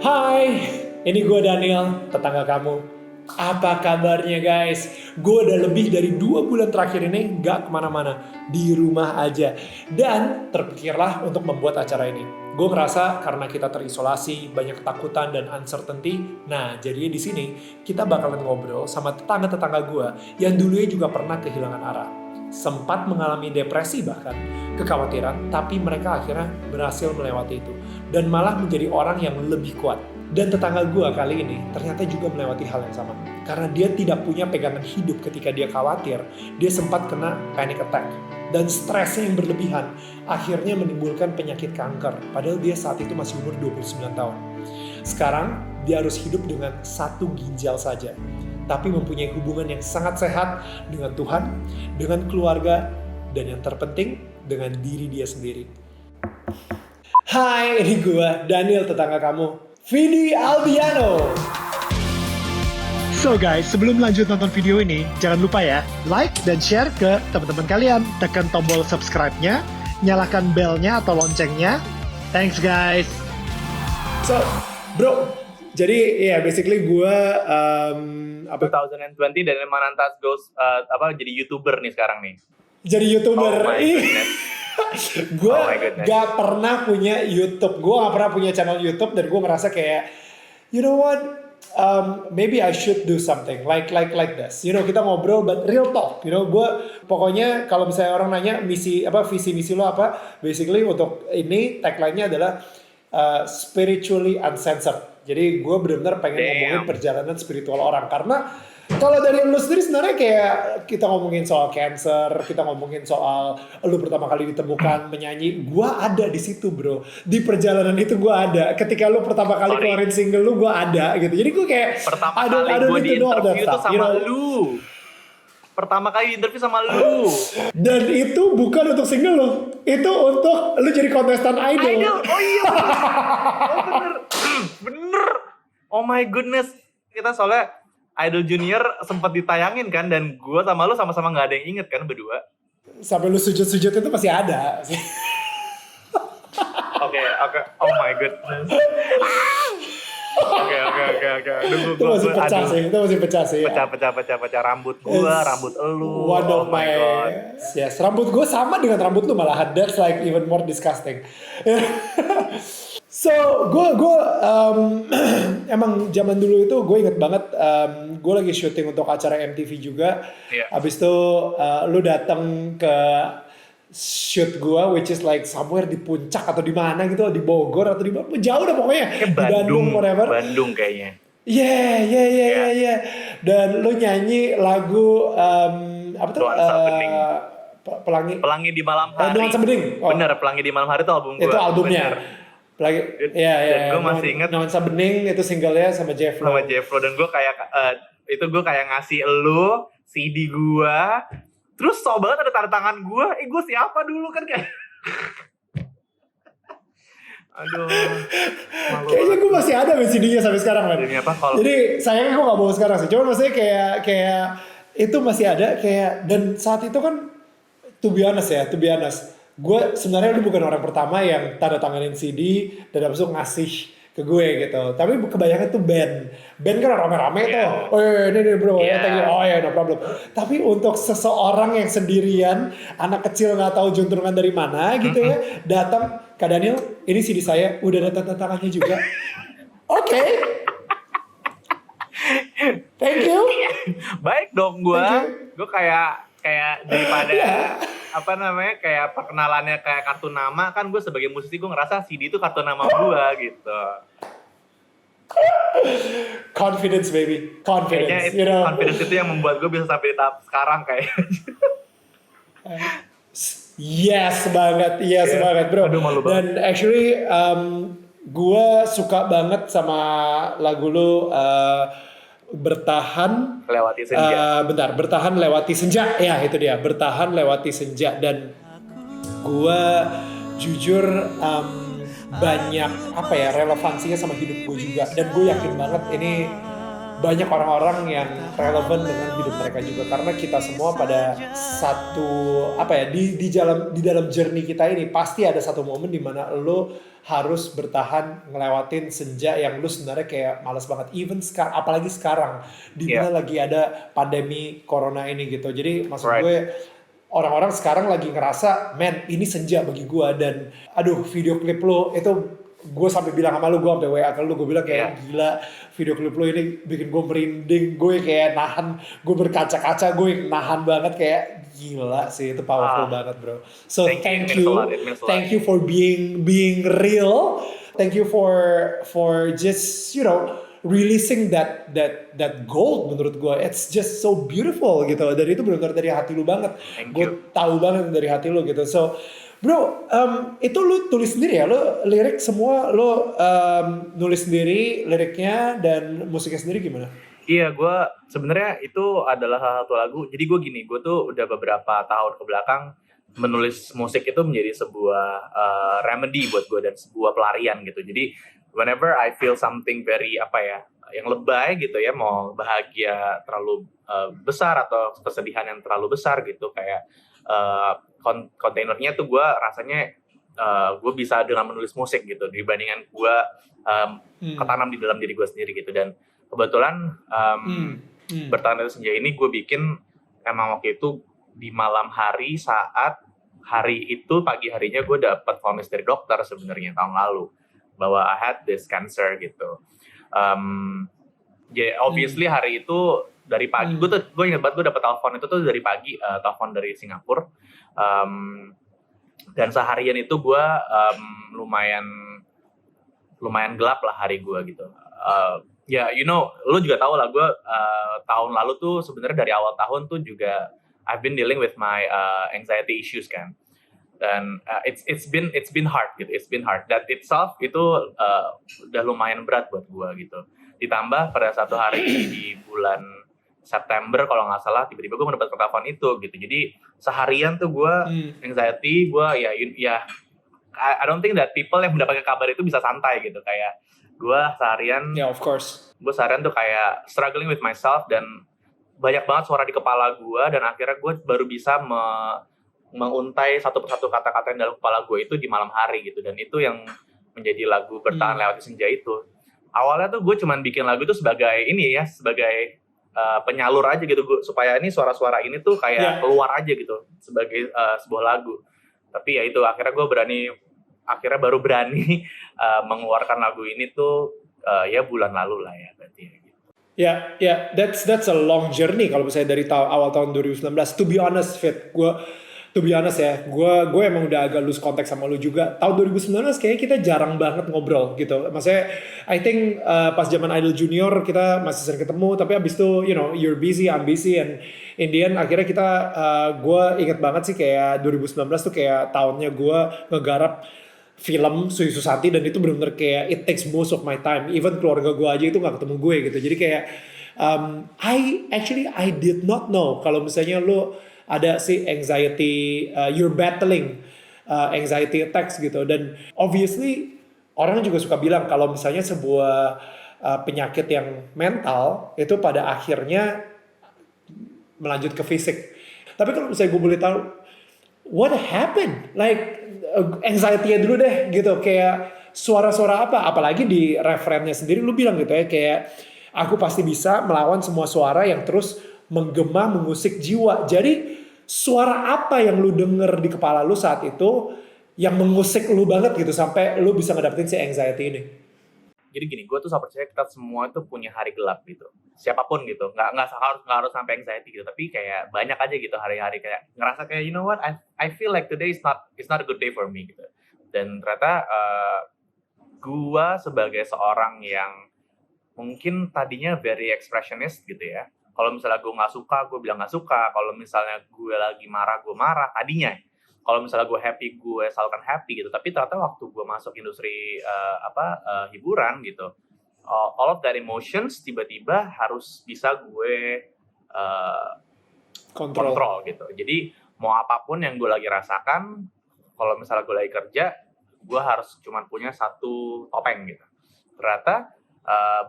Hai, ini gue Daniel, tetangga kamu. Apa kabarnya guys? Gue udah lebih dari 2 bulan terakhir ini gak kemana-mana, di rumah aja. Dan terpikirlah untuk membuat acara ini. Gue ngerasa karena kita terisolasi, banyak ketakutan dan uncertainty. Nah, jadi di sini kita bakalan ngobrol sama tetangga-tetangga gue yang dulunya juga pernah kehilangan arah. Sempat mengalami depresi bahkan, kekhawatiran, tapi mereka akhirnya berhasil melewati itu. Dan malah menjadi orang yang lebih kuat. Dan tetangga gue kali ini ternyata juga melewati hal yang sama. Karena dia tidak punya pegangan hidup ketika dia khawatir, dia sempat kena panic attack. Dan stresnya yang berlebihan akhirnya menimbulkan penyakit kanker. Padahal dia saat itu masih umur 29 tahun. Sekarang dia harus hidup dengan 1 ginjal saja. Tapi mempunyai hubungan yang sangat sehat dengan Tuhan, dengan keluarga, dan yang terpenting dengan diri dia sendiri. Hai, ini gue Daniel, tetangga kamu, Vidi Albiano. So guys, sebelum lanjut nonton video ini, jangan lupa ya, like dan share ke teman-teman kalian. Tekan tombol subscribe-nya, nyalakan bell-nya atau loncengnya. Thanks guys. So, bro, jadi ya basically gue 2020 dan Manantas goes jadi YouTuber nih sekarang nih. jadi YouTuber. Oh my goodness. Gue gak pernah punya YouTube, gue gak pernah punya channel YouTube, dan gue merasa kayak, you know what, maybe I should do something like this. You know, kita ngobrol but real talk. You know, gue pokoknya kalau misalnya orang nanya visi misi lo apa, basically untuk ini tagline-nya adalah spiritually uncensored. Jadi gue benar-benar pengen ngomongin perjalanan spiritual orang, karena kalau dari lu sendiri sebenarnya kayak kita ngomongin soal cancer, kita ngomongin soal lu pertama kali ditemukan menyanyi, gue ada di situ bro, di perjalanan itu gue ada. Ketika lu pertama kali keluarin single lu, gue ada gitu. Jadi gue kayak pertama kali gue di interview tuh sama lu. Pertama kali di interview sama lu. Dan itu bukan untuk single lu, itu untuk lu jadi kontestan idol. Oh iya. Bener. Oh my goodness. Kita soalnya Idol Junior sempat ditayangin kan, dan gue sama lu sama-sama nggak ada yang inget kan berdua. Sampai lu sujud-sujud itu masih ada. Oke. Oh my goodness. Oke. Itu masih pecah sih. Pecah rambut gua, rambut elu. One of my God. Yes, rambut gua sama dengan rambut lu malah. That's like even more disgusting. So, gue emang zaman dulu itu gue inget banget, gue lagi syuting untuk acara MTV juga. Yeah. Abis itu lu datang ke shoot gue, which is like somewhere di puncak atau di mana gitu, di Bogor atau di mana, jauh dah pokoknya. Kayak Bandung, whatever. Bandung kayaknya. Yeah. Dan lu nyanyi lagu apa tuh? Pelangi di malam hari. Nuansa Bening. Oh. Bener, Pelangi di malam hari itu album gue. Itu albumnya. Dan gue masih inget Nuansa Bening itu singlenya sama Jefflo. Dan gue kayak itu gue kayak ngasih elu CD gue. Terus so banget ada tanda tangan gue. Gue siapa dulu kan kayak. Aduh. Kayaknya gue masih ada CD-nya sampai sekarang kan. Jadi sayangnya gue gak bawa sekarang sih. Cuma maksudnya kayak itu masih ada kayak, dan saat itu kan to be honest, gue sebenarnya lu bukan orang pertama yang tanda tanganin CD dan habis itu ngasih ke gue gitu. Tapi kebanyakan tuh band kan rame-rame tuh. Oh ini bro, oh ya no problem. Tapi untuk seseorang yang sendirian, anak kecil nggak tahu juntrungan dari mana gitu ya, datang, Kak Daniel, ini CD saya udah ada tanda tangannya juga. Oke. Thank you. Baik dong gue kayak daripada kayak perkenalannya kayak kartu nama, kan gue sebagai musisi gue ngerasa CD itu kartu nama gue gitu. Confidence baby, confidence. Kayaknya confidence itu yang membuat gue bisa sampai di tahap sekarang kayak. Yes banget bro. Aduh, malu banget. Dan actually gue suka banget sama lagu lu. Bertahan lewati senja. Bertahan lewati senja. Ya, itu dia. Bertahan lewati senja. Dan gua jujur banyak relevansinya sama hidup gue juga. Dan gue yakin banget ini banyak orang-orang yang relevan dengan hidup mereka juga, karena kita semua pada satu apa ya di dalam journey kita ini pasti ada satu momen di mana lo harus bertahan ngelewatin senja yang lu sebenarnya kayak malas banget, even sekarang, apalagi sekarang di mana lagi ada pandemi corona ini gitu. Jadi maksud gue orang-orang sekarang lagi ngerasa, man, ini senja bagi gue. Dan aduh, video klip lo itu gue sampai bilang sama lu, gue sampai WA ke lu, gue bilang kayak gila, video klip lo ini bikin gue merinding, gue kayak nahan, gue berkaca-kaca, gue nahan banget, kayak gila sih, itu powerful banget bro. So thank you for being real, thank you for just releasing that gold. Menurut gue it's just so beautiful gitu, dan itu benar-benar dari hati lu banget, gue tahu banget dari hati lu gitu. So bro, itu lu tulis sendiri ya? Lu lirik semua, lu nulis sendiri liriknya dan musiknya sendiri gimana? Iya, gue sebenarnya itu adalah salah satu lagu. Jadi gue gini, gue tuh udah beberapa tahun ke belakang menulis musik itu menjadi sebuah remedy buat gue dan sebuah pelarian gitu. Jadi whenever I feel something very yang lebay gitu ya, mau bahagia terlalu besar atau kesedihan yang terlalu besar gitu, kayak kontainernya tuh gue rasanya gue bisa dengan menulis musik gitu dibandingkan gue ketanam di dalam diri gue sendiri gitu. Dan kebetulan bertahan dari senja ini gue bikin emang waktu itu di malam hari, saat hari itu pagi harinya gue dapet vonis dari dokter sebenarnya tahun lalu bahwa I had this cancer gitu. Obviously hari itu dari pagi, gue ingat banget gue dapet telepon itu tuh dari pagi, telepon dari Singapura. Dan seharian itu gue lumayan gelap lah hari gue gitu. Lu juga tahu lah gue tahun lalu tuh sebenarnya dari awal tahun tuh juga I've been dealing with my anxiety issues kan. Dan it's been hard gitu. It's been hard. That itself itu udah lumayan berat buat gue gitu. Ditambah pada satu hari di bulan September kalau nggak salah, tiba-tiba gue mendapat telepon itu gitu. Jadi seharian tuh gue anxiety, gue I don't think that people yang mendapatkan kabar itu bisa santai gitu. Kayak gue seharian, of course. Gue seharian tuh kayak struggling with myself dan banyak banget suara di kepala gue, dan akhirnya gue baru bisa menguntai satu persatu kata-kata yang dalam kepala gue itu di malam hari gitu. Dan itu yang menjadi lagu Bertahan Lewati Senja itu. Awalnya tuh gue cuman bikin lagu itu sebagai sebagai penyalur aja gitu, supaya ini suara-suara ini tuh kayak keluar aja gitu sebagai sebuah lagu. Tapi ya itu akhirnya gue baru berani mengeluarkan lagu ini tuh bulan lalu lah ya berarti. That's a long journey kalau misalnya dari awal tahun 2019. To be honest, Fit, gue emang udah agak lose contact sama lu juga. Tahun 2019 kayaknya kita jarang banget ngobrol gitu. Maksudnya, I think pas zaman Idol Junior kita masih sering ketemu, tapi abis itu, you're busy, I'm busy, and in the end akhirnya kita, gue inget banget sih kayak 2019 tuh kayak tahunnya gue ngegarap film Suyu Susanti, dan itu benar-benar kayak it takes most of my time. Even keluarga gue aja itu nggak ketemu gue gitu. Jadi kayak I did not know kalau misalnya lu ada si anxiety, you're battling anxiety attacks gitu. Dan obviously orang juga suka bilang kalau misalnya sebuah penyakit yang mental itu pada akhirnya melanjut ke fisik. Tapi kalau misalnya gue boleh tahu, what happened? Like anxiety-nya dulu deh gitu, kayak suara-suara apa? Apalagi di referennya sendiri lu bilang gitu ya, kayak aku pasti bisa melawan semua suara yang terus menggema mengusik jiwa. Jadi suara apa yang lu denger di kepala lu saat itu yang mengusik lu banget gitu sampai lu bisa ngedapetin si anxiety ini? Jadi gini, gue tuh selalu percaya kita semua tuh punya hari gelap gitu. Siapapun gitu, nggak harus sampai anxiety gitu, tapi kayak banyak aja gitu hari-hari kayak ngerasa kayak you know what, I feel like today is not a good day for me gitu. Dan ternyata gue sebagai seorang yang mungkin tadinya very expressionist gitu ya. Kalau misalnya gue nggak suka, gue bilang nggak suka. Kalau misalnya gue lagi marah, gue marah tadinya. Kalau misalnya gue happy, gue selalu happy gitu. Tapi ternyata waktu gue masuk industri hiburan gitu, all of that emotions tiba-tiba harus bisa gue kontrol gitu. Jadi mau apapun yang gue lagi rasakan, kalau misalnya gue lagi kerja, gue harus cuma punya satu topeng gitu. Ternyata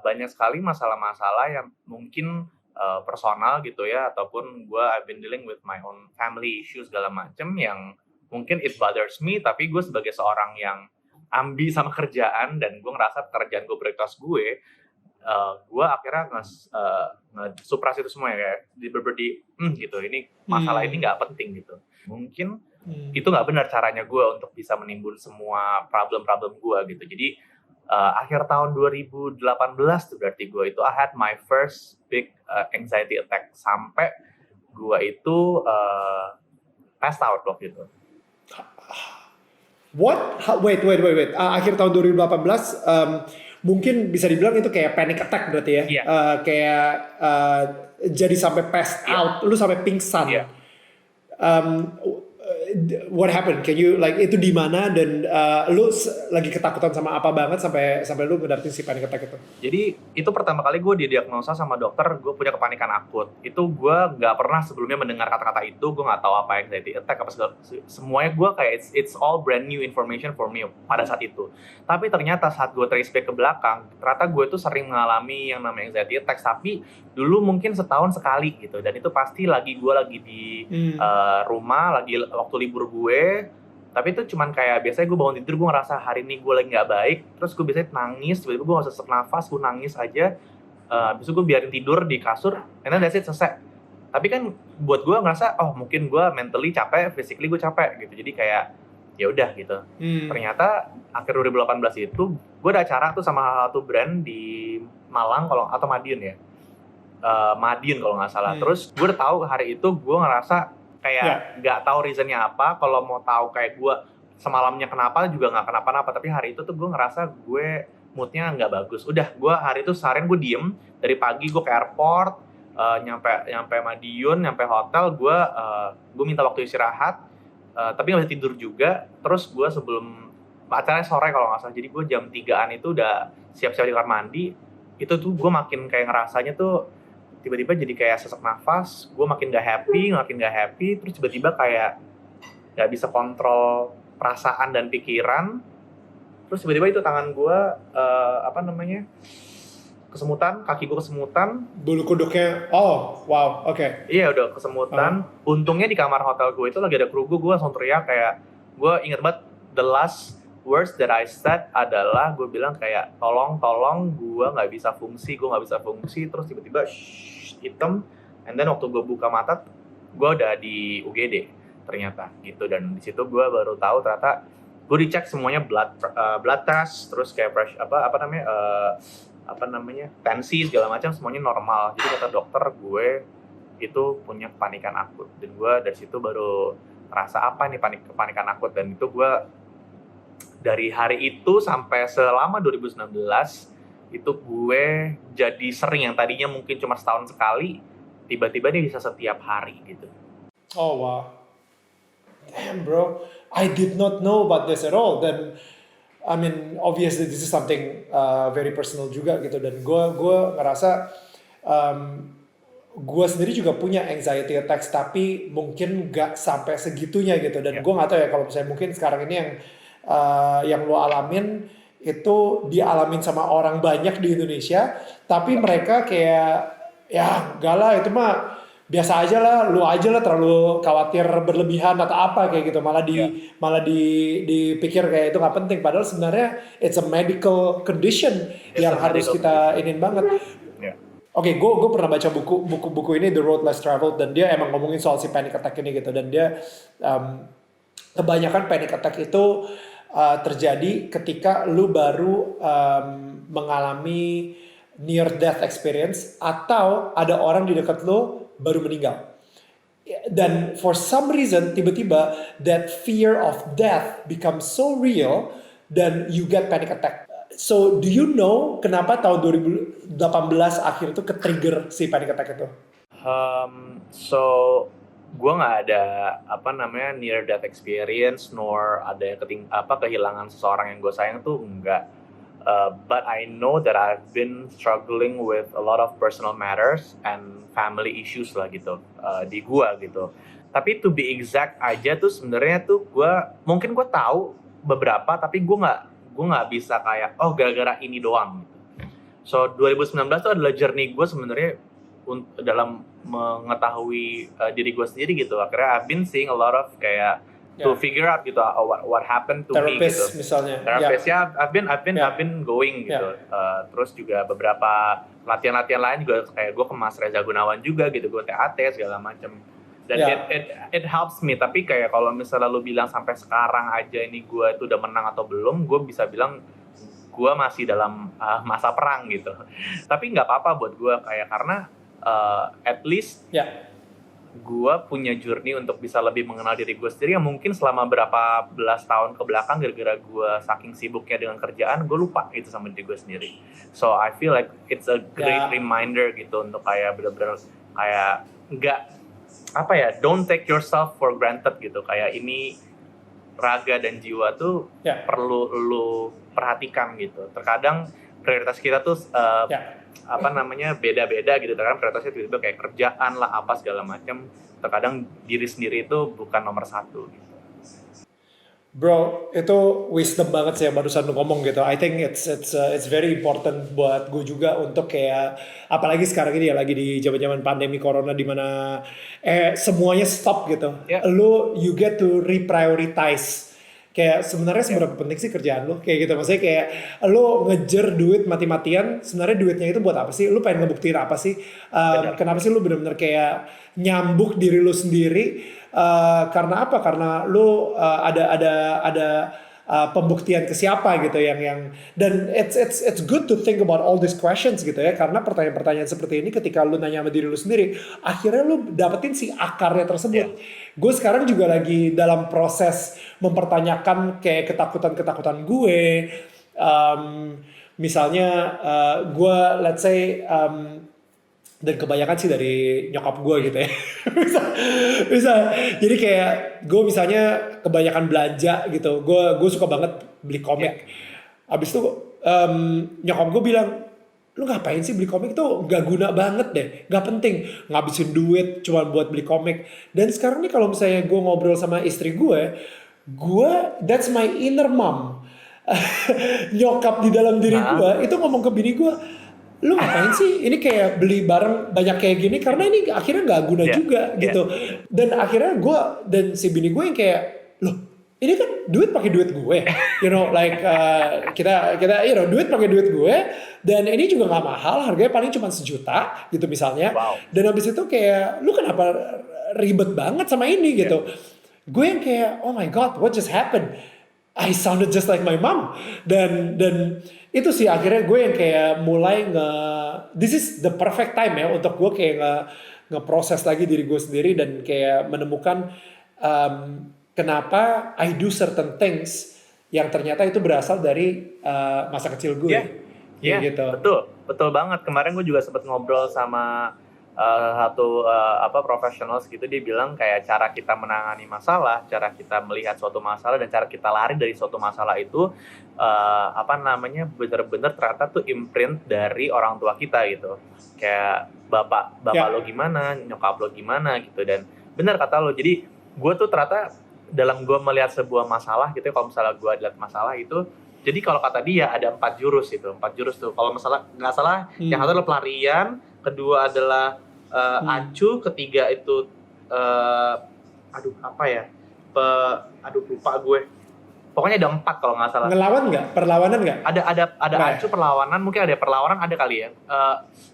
banyak sekali masalah-masalah yang mungkin personal gitu ya, ataupun I've been dealing with my own family issues segala macem yang mungkin it bothers me, tapi gue sebagai seorang yang ambi sama kerjaan dan gue ngerasa pekerjaan gue prioritas gue akhirnya nge-supras itu semua ya, kayak gitu, ini masalah ini nggak penting gitu. Mungkin itu nggak benar caranya gue untuk bisa menimbun semua problem-problem gue gitu. Jadi akhir tahun 2018 tuh berarti gue itu I had my first big anxiety attack sampai gue itu passed out waktu itu. What? Wait. Akhir tahun 2018, mungkin bisa dibilang itu kayak panic attack berarti ya? Iya. Kayak jadi sampai passed out, lu sampai pingsan. Iya. What happened? Can you itu di mana dan lu lagi ketakutan sama apa banget sampai lu ngedapetin si panic attack itu? Jadi itu pertama kali gue didiagnosa sama dokter gue punya kepanikan akut. Itu gue nggak pernah sebelumnya mendengar kata-kata itu, gue nggak tahu apa anxiety attack apa segala. Semuanya gue kayak it's all brand new information for me pada saat itu. Tapi ternyata saat gue trace back ke belakang, ternyata gue tuh sering mengalami yang namanya anxiety attack. Tapi dulu mungkin setahun sekali gitu, dan itu pasti gue lagi di rumah, lagi waktu libur gue. Tapi itu cuman kayak biasanya gue bangun tidur gue ngerasa hari ini gue lagi nggak baik, terus gue biasanya nangis, tiba-tiba gue nggak sesak nafas, gue nangis aja, habis itu gue biarin tidur di kasur, and then that's it, selesai. Tapi kan buat gue ngerasa mungkin gue mentally capek, physically gue capek gitu, jadi kayak ya udah gitu. Ternyata akhir 2018 itu gue ada acara tuh sama satu brand di Malang atau Madiun ya, Madiun kalau nggak salah. Terus gue udah tahu hari itu gue ngerasa kayak nggak tahu reasonnya apa. Kalau mau tahu kayak gue semalamnya kenapa juga nggak kenapa-napa, tapi hari itu tuh gue ngerasa gue moodnya nggak bagus. Udah, gue hari itu seharian gue diem dari pagi, gue ke airport, nyampe Madiun, nyampe hotel, gue minta waktu istirahat, tapi nggak bisa tidur juga. Terus gue sebelum acaranya sore kalau nggak salah, jadi gue jam 3-an itu udah siap-siap di kamar mandi. Itu tuh gue makin kayak ngerasanya tuh tiba-tiba jadi kayak sesak nafas, gue makin gak happy, terus tiba-tiba kayak gak bisa kontrol perasaan dan pikiran. Terus tiba-tiba itu tangan gue, kesemutan, kaki gue kesemutan. Bulu kuduknya, wow, oke. Iya udah kesemutan. Untungnya di kamar hotel gue itu lagi ada kru gue langsung teriak kayak, gue inget banget the last words that I said adalah gue bilang kayak tolong gue nggak bisa fungsi, terus tiba-tiba hitam, and then waktu gue buka mata gue udah di UGD ternyata gitu. Dan di situ gue baru tahu ternyata gue dicek semuanya blood test, terus kayak tensi segala macam semuanya normal. Jadi kata dokter gue itu punya kepanikan akut, dan gue dari situ baru ngerasa apa nih kepanikan akut. Dan itu gue dari hari itu sampai selama 2019 itu gue jadi sering, yang tadinya mungkin cuma setahun sekali, tiba-tiba dia bisa setiap hari gitu. Oh wow, damn bro, I did not know about this at all. Dan I mean obviously this is something very personal juga gitu. Dan gue ngerasa gue sendiri juga punya anxiety attacks, tapi mungkin gak sampai segitunya gitu. Dan gue nggak tahu ya kalau misalnya mungkin sekarang ini yang lo alamin itu dialamin sama orang banyak di Indonesia, tapi mereka kayak ya enggak lah, itu mah biasa aja lah, lu aja lah terlalu khawatir berlebihan atau apa kayak gitu, malah dipikir kayak itu nggak penting, padahal sebenarnya it's a medical condition yang harus kita inin banget. Oke, gue pernah baca buku ini The Road Less Traveled, dan dia emang ngomongin soal si panic attack ini gitu. Dan dia kebanyakan panic attack itu terjadi ketika lu baru mengalami near death experience, atau ada orang di dekat lu baru meninggal. Dan for some reason tiba-tiba that fear of death becomes so real dan you get panic attack. So do you know kenapa tahun 2018 akhir itu ke-trigger si panic attack itu? So gue nggak ada near death experience, nor ada kehilangan seseorang yang gue sayang tuh enggak. But I know that I've been struggling with a lot of personal matters and family issues lah gitu di gue gitu. Tapi to be exact aja tuh sebenarnya tuh gue tahu beberapa, tapi gue nggak bisa kayak gara-gara ini doang gitu. So 2019 tuh adalah journey gue sebenarnya dalam mengetahui diri gue sendiri gitu. Akhirnya I've been seeing a lot of kayak to figure out gitu what happened to me gitu. Therapist misalnya. Therapist ya, I've been going gitu. Terus juga beberapa latihan-latihan lain juga kayak gue ke Mas Reza Gunawan juga gitu, gue TAT segala macam. Dan it helps me. Tapi kayak kalau misalnya lu bilang sampai sekarang aja ini gue itu udah menang atau belum, gue bisa bilang gue masih dalam masa perang gitu. Tapi nggak apa-apa buat gue kayak karena at least gue punya journey untuk bisa lebih mengenal diri gue sendiri yang mungkin selama berapa belas tahun ke belakang gara-gara gue saking sibuknya dengan kerjaan gue lupa gitu sama diri gue sendiri. So I feel like it's a great reminder gitu untuk kayak bener-bener kayak nggak apa ya, don't take yourself for granted gitu. Kayak ini raga dan jiwa tuh perlu lu perhatikan gitu. Terkadang prioritas kita tuh apa namanya beda-beda gitu. Terkadang prioritasnya tiba-tiba kayak kerjaan lah apa segala macam. Terkadang diri sendiri itu bukan nomor satu gitu. Bro, itu wisdom banget sih yang barusan lu ngomong gitu. I think it's very important buat gue juga untuk kayak apalagi sekarang ini ya lagi di zaman-zaman pandemi corona di mana semuanya stop gitu. You get to reprioritize. Kayak sebenarnya seberapa penting sih kerjaan lu kayak gitu, maksudnya kayak lu ngejar duit mati-matian, sebenarnya duitnya itu buat apa sih? Lu pengen ngebuktiin apa sih? Kenapa sih lu benar-benar kayak nyambuk diri lu sendiri? Karena apa? Karena lu ada pembuktian ke siapa gitu yang dan it's good to think about all these questions gitu ya, karena pertanyaan-pertanyaan seperti ini ketika lu nanya sama diri lu sendiri akhirnya lu dapetin si akarnya tersebut. Gue sekarang juga lagi dalam proses mempertanyakan kayak ketakutan gue, misalnya gue let's say dan kebanyakan sih dari nyokap gue gitu ya. bisa jadi kayak gue misalnya kebanyakan belanja gitu, gue suka banget beli komik. Abis itu nyokap gue bilang, lu ngapain sih beli komik, itu gak guna banget deh, gak penting ngabisin duit cuma buat beli komik. Dan sekarang nih kalau misalnya gue ngobrol sama istri gue that's my inner mom. Nyokap di dalam diri gue itu ngomong ke bini gue, lu ngapain sih ini kayak beli barang banyak kayak gini karena ini akhirnya nggak guna juga gitu. Dan akhirnya gue dan si bini gue yang kayak, loh ini kan duit pakai duit gue, you know, like kita you know, duit pakai duit gue, dan ini juga nggak mahal, harganya paling cuma 1 juta gitu misalnya. Dan habis itu kayak lu kenapa ribet banget sama ini gitu. Gue yang kayak, oh my god, what just happened? I sounded just like my mom. Dan itu sih akhirnya gue yang kayak mulai this is the perfect time ya untuk gue kayak ngeproses lagi diri gue sendiri dan kayak menemukan kenapa I do certain things yang ternyata itu berasal dari masa kecil gue. Gitu. Betul banget. Kemarin gue juga sempat ngobrol sama satu profesional gitu, dia bilang kayak cara kita menangani masalah, cara kita melihat suatu masalah dan cara kita lari dari suatu masalah itu benar-benar ternyata tuh imprint dari orang tua kita gitu. Kayak bapak lo gimana, nyokap lo gimana gitu. Dan benar kata lo, jadi gue tuh ternyata dalam gue melihat sebuah masalah gitu, kalau misalnya gue lihat masalah itu, jadi kalau kata dia ada 4 jurus gitu, 4 jurus tuh. Kalau misalnya nggak salah, yang satu adalah pelarian, kedua adalah acuh, ketiga itu lupa gue. Pokoknya ada 4 kalau nggak salah. Ngelawan nggak? Perlawanan nggak? Ada acuh, perlawanan, mungkin ada perlawanan, ada kali ya.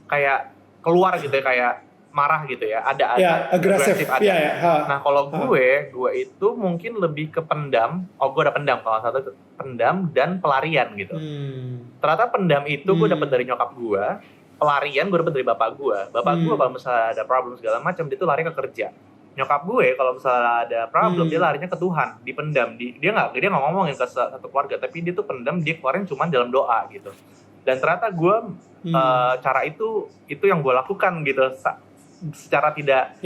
Kayak keluar gitu ya, kayak marah gitu ya. Ada agresif ada. Nah kalau gue itu mungkin lebih ke pendam. Oh, gue ada pendam, kalau satu pendam dan pelarian gitu. Ternyata pendam itu gue dapat dari nyokap gue. Pelarian gue dapet dari bapak gue. Bapak gue kalau misalnya ada problem segala macam, dia tuh lari ke kerja. Nyokap gue kalau misalnya ada problem, dia larinya ke Tuhan, dipendam. Dia nggak ngomongin ke satu keluarga, tapi dia tuh pendam, dia keluarin cuma dalam doa gitu. Dan ternyata gue cara itu yang gue lakukan gitu, secara tidak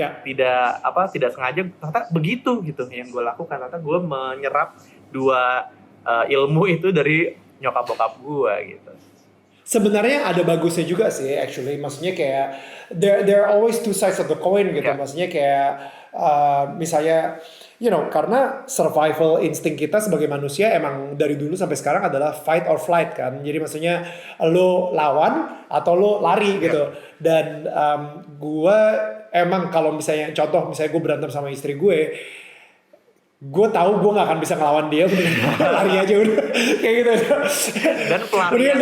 sengaja. Ternyata begitu gitu yang gue lakukan. Ternyata gue menyerap 2 ilmu itu dari nyokap bokap gue gitu. Sebenarnya ada bagusnya juga sih actually, maksudnya kayak there are always two sides of the coin gitu. Yeah. Maksudnya kayak misalnya karena survival instinct kita sebagai manusia emang dari dulu sampai sekarang adalah fight or flight kan. Jadi maksudnya lo lawan atau lo lari gitu. Dan gue emang kalau misalnya contoh misalnya gue berantem sama istri gue tahu gue gak akan bisa ngelawan dia, lari aja udah kayak gitu. Dan pelarian,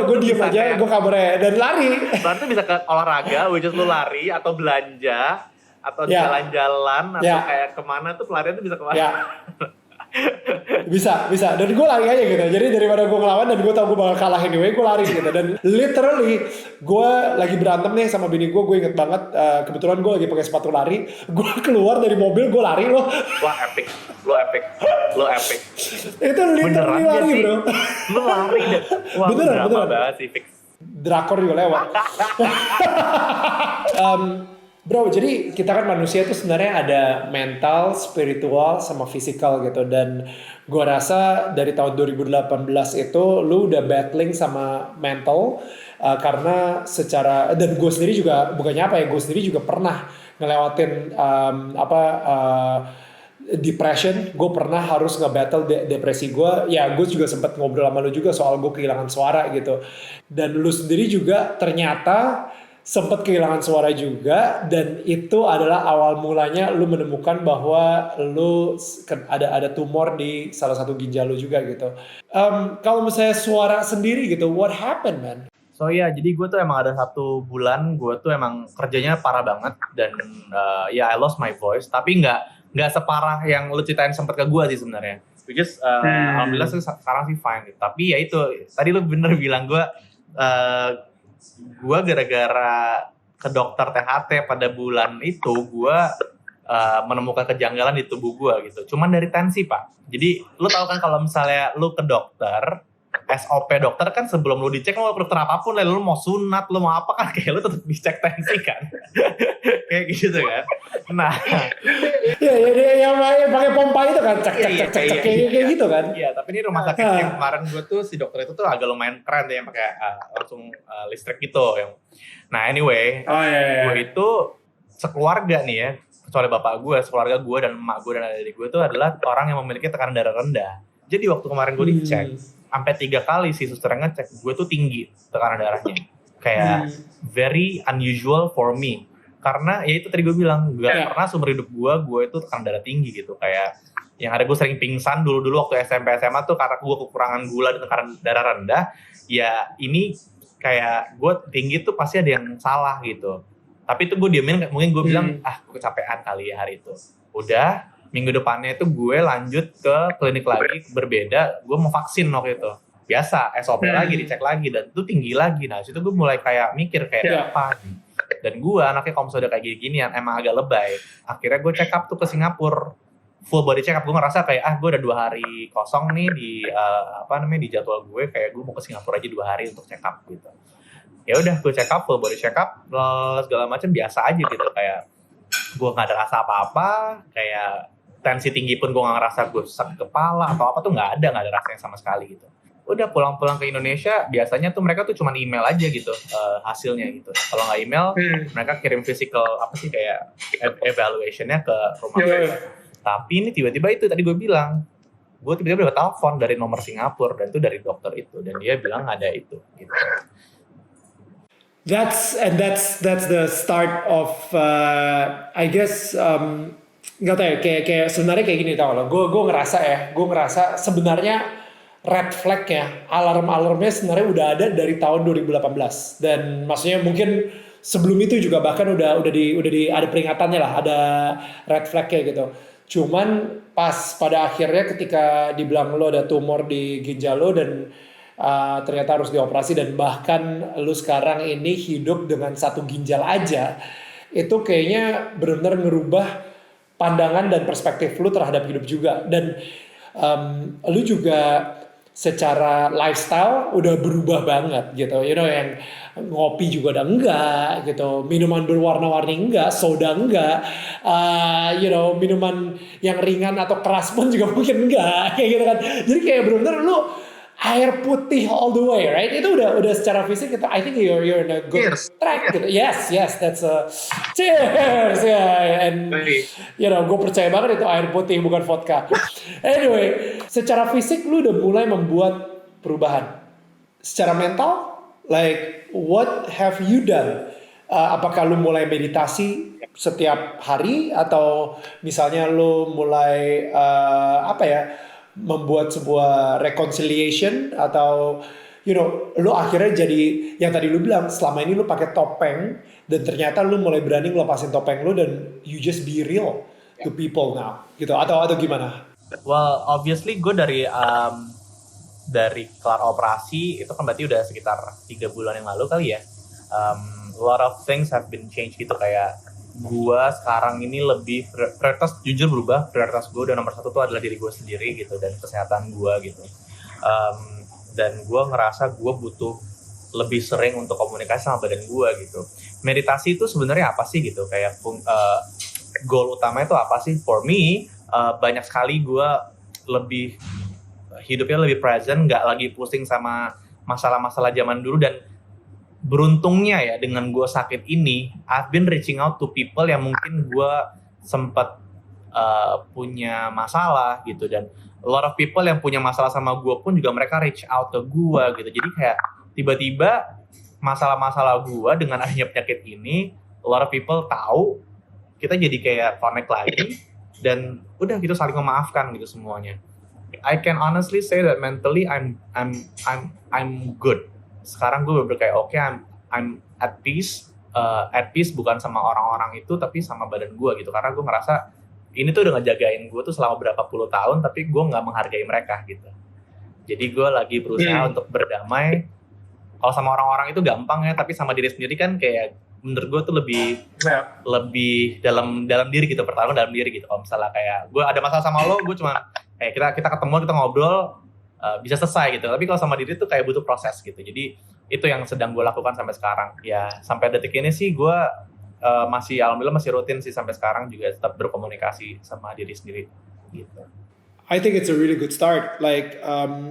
gue diem aja, gue kabarnya dan lari. Pelarian tuh bisa ke olahraga, which is lu lari atau belanja atau jalan-jalan atau kayak kemana tuh pelarian tuh bisa kemana. Ya. bisa dan gue lari aja gitu. Jadi daripada gue ngelawan dan gue tahu gue bakal kalah anyway, gue lari gitu. Dan literally gue lagi berantem nih sama bini gue inget banget kebetulan gue lagi pakai sepatu lari, gue keluar dari mobil gue lari loh. Wah epic, lo epic. Itu literally lari bro. Lo lari deh. Wah beneran banget sih fix. Drakor juga lewat. Bro, jadi kita kan manusia tuh sebenarnya ada mental, spiritual, sama fisikal gitu. Dan gue rasa dari tahun 2018 itu lu udah battling sama mental karena secara, dan gue sendiri juga bukannya apa ya, gue sendiri juga pernah ngelewatin depression. Gue pernah harus nge-battle depresi gue. Ya gue juga sempat ngobrol sama lu juga soal gue kehilangan suara gitu. Dan lu sendiri juga ternyata sempat kehilangan suara juga, dan itu adalah awal mulanya lu menemukan bahwa lu ada tumor di salah satu ginjal lu juga gitu. Kalau misalnya suara sendiri gitu, what happened man? So ya, jadi gue tuh emang ada 1 bulan gue tuh emang kerjanya parah banget dan I lost my voice, tapi nggak separah yang lu ceritain sempat ke gue sih sebenarnya. Which is alhamdulillah sekarang sih fine gitu. Tapi ya itu tadi lu bener bilang gue gara-gara ke dokter THT pada bulan itu gue menemukan kejanggalan di tubuh gue gitu. Cuman dari tensi Pak. Jadi lu tahu kan kalau misalnya lu ke dokter, SOP dokter kan sebelum lu dicek lu ke dokter apapun, lu mau sunat, lu mau apa kan kayak lu tetap dicek tensi kan. Kayak gitu kan. Nah, yang pakai pompa itu kan cek kayak gitu kan. Iya, tapi ini rumah sakit yang kemarin gue tuh si dokter itu tuh agak lumayan keren deh yang pakai langsung listrik gitu yang. Nah, anyway, gue itu sekeluarga nih ya, kecuali bapak gue, sekeluarga gue dan emak gue dan adik gue itu adalah orang yang memiliki tekanan darah rendah. Jadi waktu kemarin gue dicek, sampai 3 kali si suster ngecek, gue tuh tinggi tekanan darahnya. Kayak very unusual for me. Karena ya itu tadi gue bilang, gak pernah seumur hidup gue itu tekanan darah tinggi gitu. Kayak yang ada gue sering pingsan dulu waktu SMP SMA tuh karena gue kekurangan gula dan tekanan darah rendah. Ya ini kayak gue tinggi tuh pasti ada yang salah gitu. Tapi itu gue diemin, mungkin gue bilang, gue kecapean kali ya hari itu. Udah, minggu depannya itu gue lanjut ke klinik lagi, berbeda, gue mau vaksin waktu itu. Biasa, SOP lagi, dicek lagi, dan itu tinggi lagi. Nah, situ gue mulai kayak mikir, kayak apa. Dan gue anaknya kalau misalnya udah kayak gini-ginian, emang agak lebay. Akhirnya gue check up tuh ke Singapura. Full body check up, gue ngerasa kayak, gue udah 2 hari kosong nih di di jadwal gue, kayak gue mau ke Singapura aja 2 hari untuk check up gitu. Ya udah, gue check up, full body check up, segala macam biasa aja gitu, kayak gue nggak ada rasa apa-apa, kayak tensi tinggi pun gue nggak ngerasa gue sakit kepala atau apa tuh nggak ada rasanya sama sekali gitu. Udah pulang-pulang ke Indonesia, biasanya tuh mereka tuh cuma email aja gitu hasilnya gitu. Kalau nggak email, mereka kirim physical kayak evaluation-nya ke rumah gue. Tapi ini tiba-tiba itu tadi gue bilang, gue tiba-tiba dapat telepon dari nomor Singapura dan itu dari dokter itu dan dia bilang ada itu gitu. That's the start of I guess nggak tahu ya, kayak sebenarnya kayak gini tau loh. Gue ngerasa sebenarnya red flag ya, alarmnya sebenarnya udah ada dari tahun 2018 dan maksudnya mungkin sebelum itu juga bahkan udah ada peringatannya lah, ada red flag kayak gitu. Cuman pas pada akhirnya ketika dibilang lo ada tumor di ginjal lo dan ternyata harus dioperasi dan bahkan lu sekarang ini hidup dengan 1 ginjal aja, itu kayaknya benar-benar ngerubah pandangan dan perspektif lu terhadap hidup juga. Dan lu juga secara lifestyle udah berubah banget gitu, yang ngopi juga udah enggak gitu, minuman berwarna-warni enggak, soda enggak, minuman yang ringan atau keras pun juga mungkin enggak, kayak gitu kan. Jadi kayak benar-benar lu air putih all the way, right? Itu udah secara fisik kita, I think you're in a good Cheers. track. Gitu. Yes, that's a cheers, yeah. And gue percaya banget itu air putih bukan vodka. Anyway, secara fisik lu udah mulai membuat perubahan. Secara mental, like what have you done? Apakah lu mulai meditasi setiap hari atau misalnya lu mulai membuat sebuah reconciliation atau lu akhirnya jadi yang tadi lu bilang selama ini lu pakai topeng dan ternyata lu mulai berani ngelepasin topeng lu dan you just be real to people now gitu atau gimana? Well, obviously gue dari kelar operasi itu kan berarti udah sekitar 3 bulan yang lalu kali ya. A lot of things have been changed gitu, kayak gue sekarang ini lebih prioritas jujur berubah. Prioritas gue udah nomor 1 tuh adalah diri gue sendiri gitu dan kesehatan gue gitu. Dan gue ngerasa gue butuh lebih sering untuk komunikasi sama badan gue gitu. Meditasi itu sebenarnya apa sih gitu, kayak goal utama itu apa sih? For me, banyak sekali gue hidupnya lebih present, nggak lagi pusing sama masalah-masalah zaman dulu. Dan beruntungnya ya dengan gue sakit ini, I've been reaching out to people yang mungkin gue sempat punya masalah gitu, dan a lot of people yang punya masalah sama gue pun juga mereka reach out ke gue gitu. Jadi kayak tiba-tiba masalah-masalah gue dengan adanya penyakit ini, a lot of people tahu, kita jadi kayak connect lagi dan udah gitu saling memaafkan gitu semuanya. I can honestly say that mentally I'm good. Sekarang gue bener kayak oke, I'm at peace bukan sama orang-orang itu tapi sama badan gue gitu, karena gue ngerasa ini tuh udah ngejagain gue tuh selama berapa puluh tahun tapi gue nggak menghargai mereka gitu. Jadi gue lagi berusaha untuk berdamai. Kalau sama orang-orang itu gampang ya, tapi sama diri sendiri kan kayak menurut gue tuh lebih dalam diri gitu, pertarungan dalam diri gitu. Kalau misalnya kayak gue ada masalah sama lo, gue cuma kayak kita ketemu, kita ngobrol, bisa selesai gitu. Tapi kalau sama diri tuh kayak butuh proses gitu. Jadi itu yang sedang gue lakukan sampai sekarang. Ya sampai detik ini sih gue alhamdulillah masih rutin sih sampai sekarang, juga tetap berkomunikasi sama diri sendiri gitu. I think it's a really good start. Like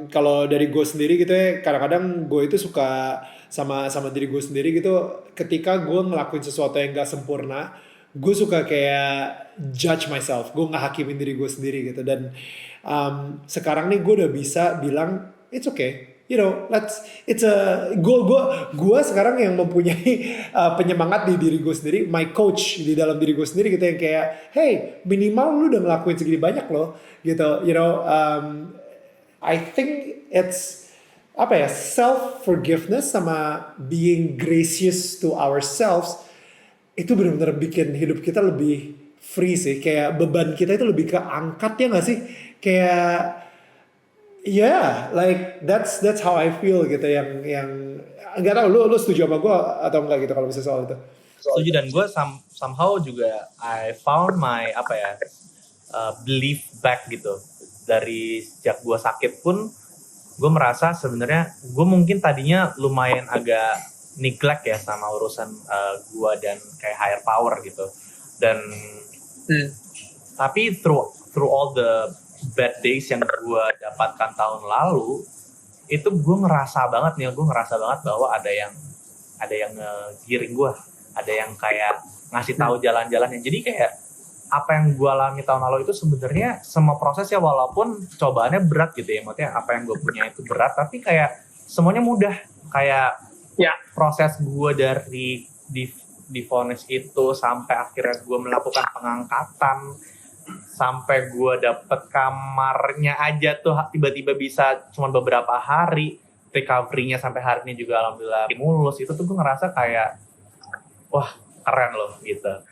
kalau dari gue sendiri gitu ya, kadang-kadang gue itu suka sama diri gue sendiri gitu. Ketika gue ngelakuin sesuatu yang gak sempurna, gue suka kayak judge myself. Gue ngehakimin diri gue sendiri gitu. Dan sekarang nih gue udah bisa bilang it's okay. It's a gue sekarang yang mempunyai penyemangat di diri gue sendiri, my coach di dalam diri gue sendiri gitu, yang kayak, hey, minimal lu udah ngelakuin segini banyak loh, gitu. I think it's self forgiveness sama being gracious to ourselves itu benar-benar bikin hidup kita lebih free sih, kayak beban kita itu lebih keangkat ya nggak sih, kayak yeah, like that's how I feel gitu, yang nggak tahu lu setuju sama gue atau enggak gitu kalau misalnya soal itu. Setuju, dan gue somehow juga I found my belief back gitu. Dari sejak gue sakit pun gue merasa sebenarnya gue mungkin tadinya lumayan agak neglect ya sama urusan gue dan kayak higher power gitu. Dan tapi through all the bad days yang gue dapatkan tahun lalu, itu gue ngerasa banget bahwa ada yang ngegiring gue, ada yang kayak ngasih tahu jalan-jalannya. Jadi kayak apa yang gue alami tahun lalu itu sebenarnya semua prosesnya, walaupun cobaannya berat gitu ya, maksudnya apa yang gue punya itu berat, tapi kayak semuanya mudah. Kayak proses gue dari divonis itu sampai akhirnya gue melakukan pengangkatan, sampai gue dapet kamarnya aja tuh tiba-tiba bisa cuma beberapa hari, recovery-nya sampai hari ini juga alhamdulillah mulus. Itu tuh gue ngerasa kayak wah keren loh gitu.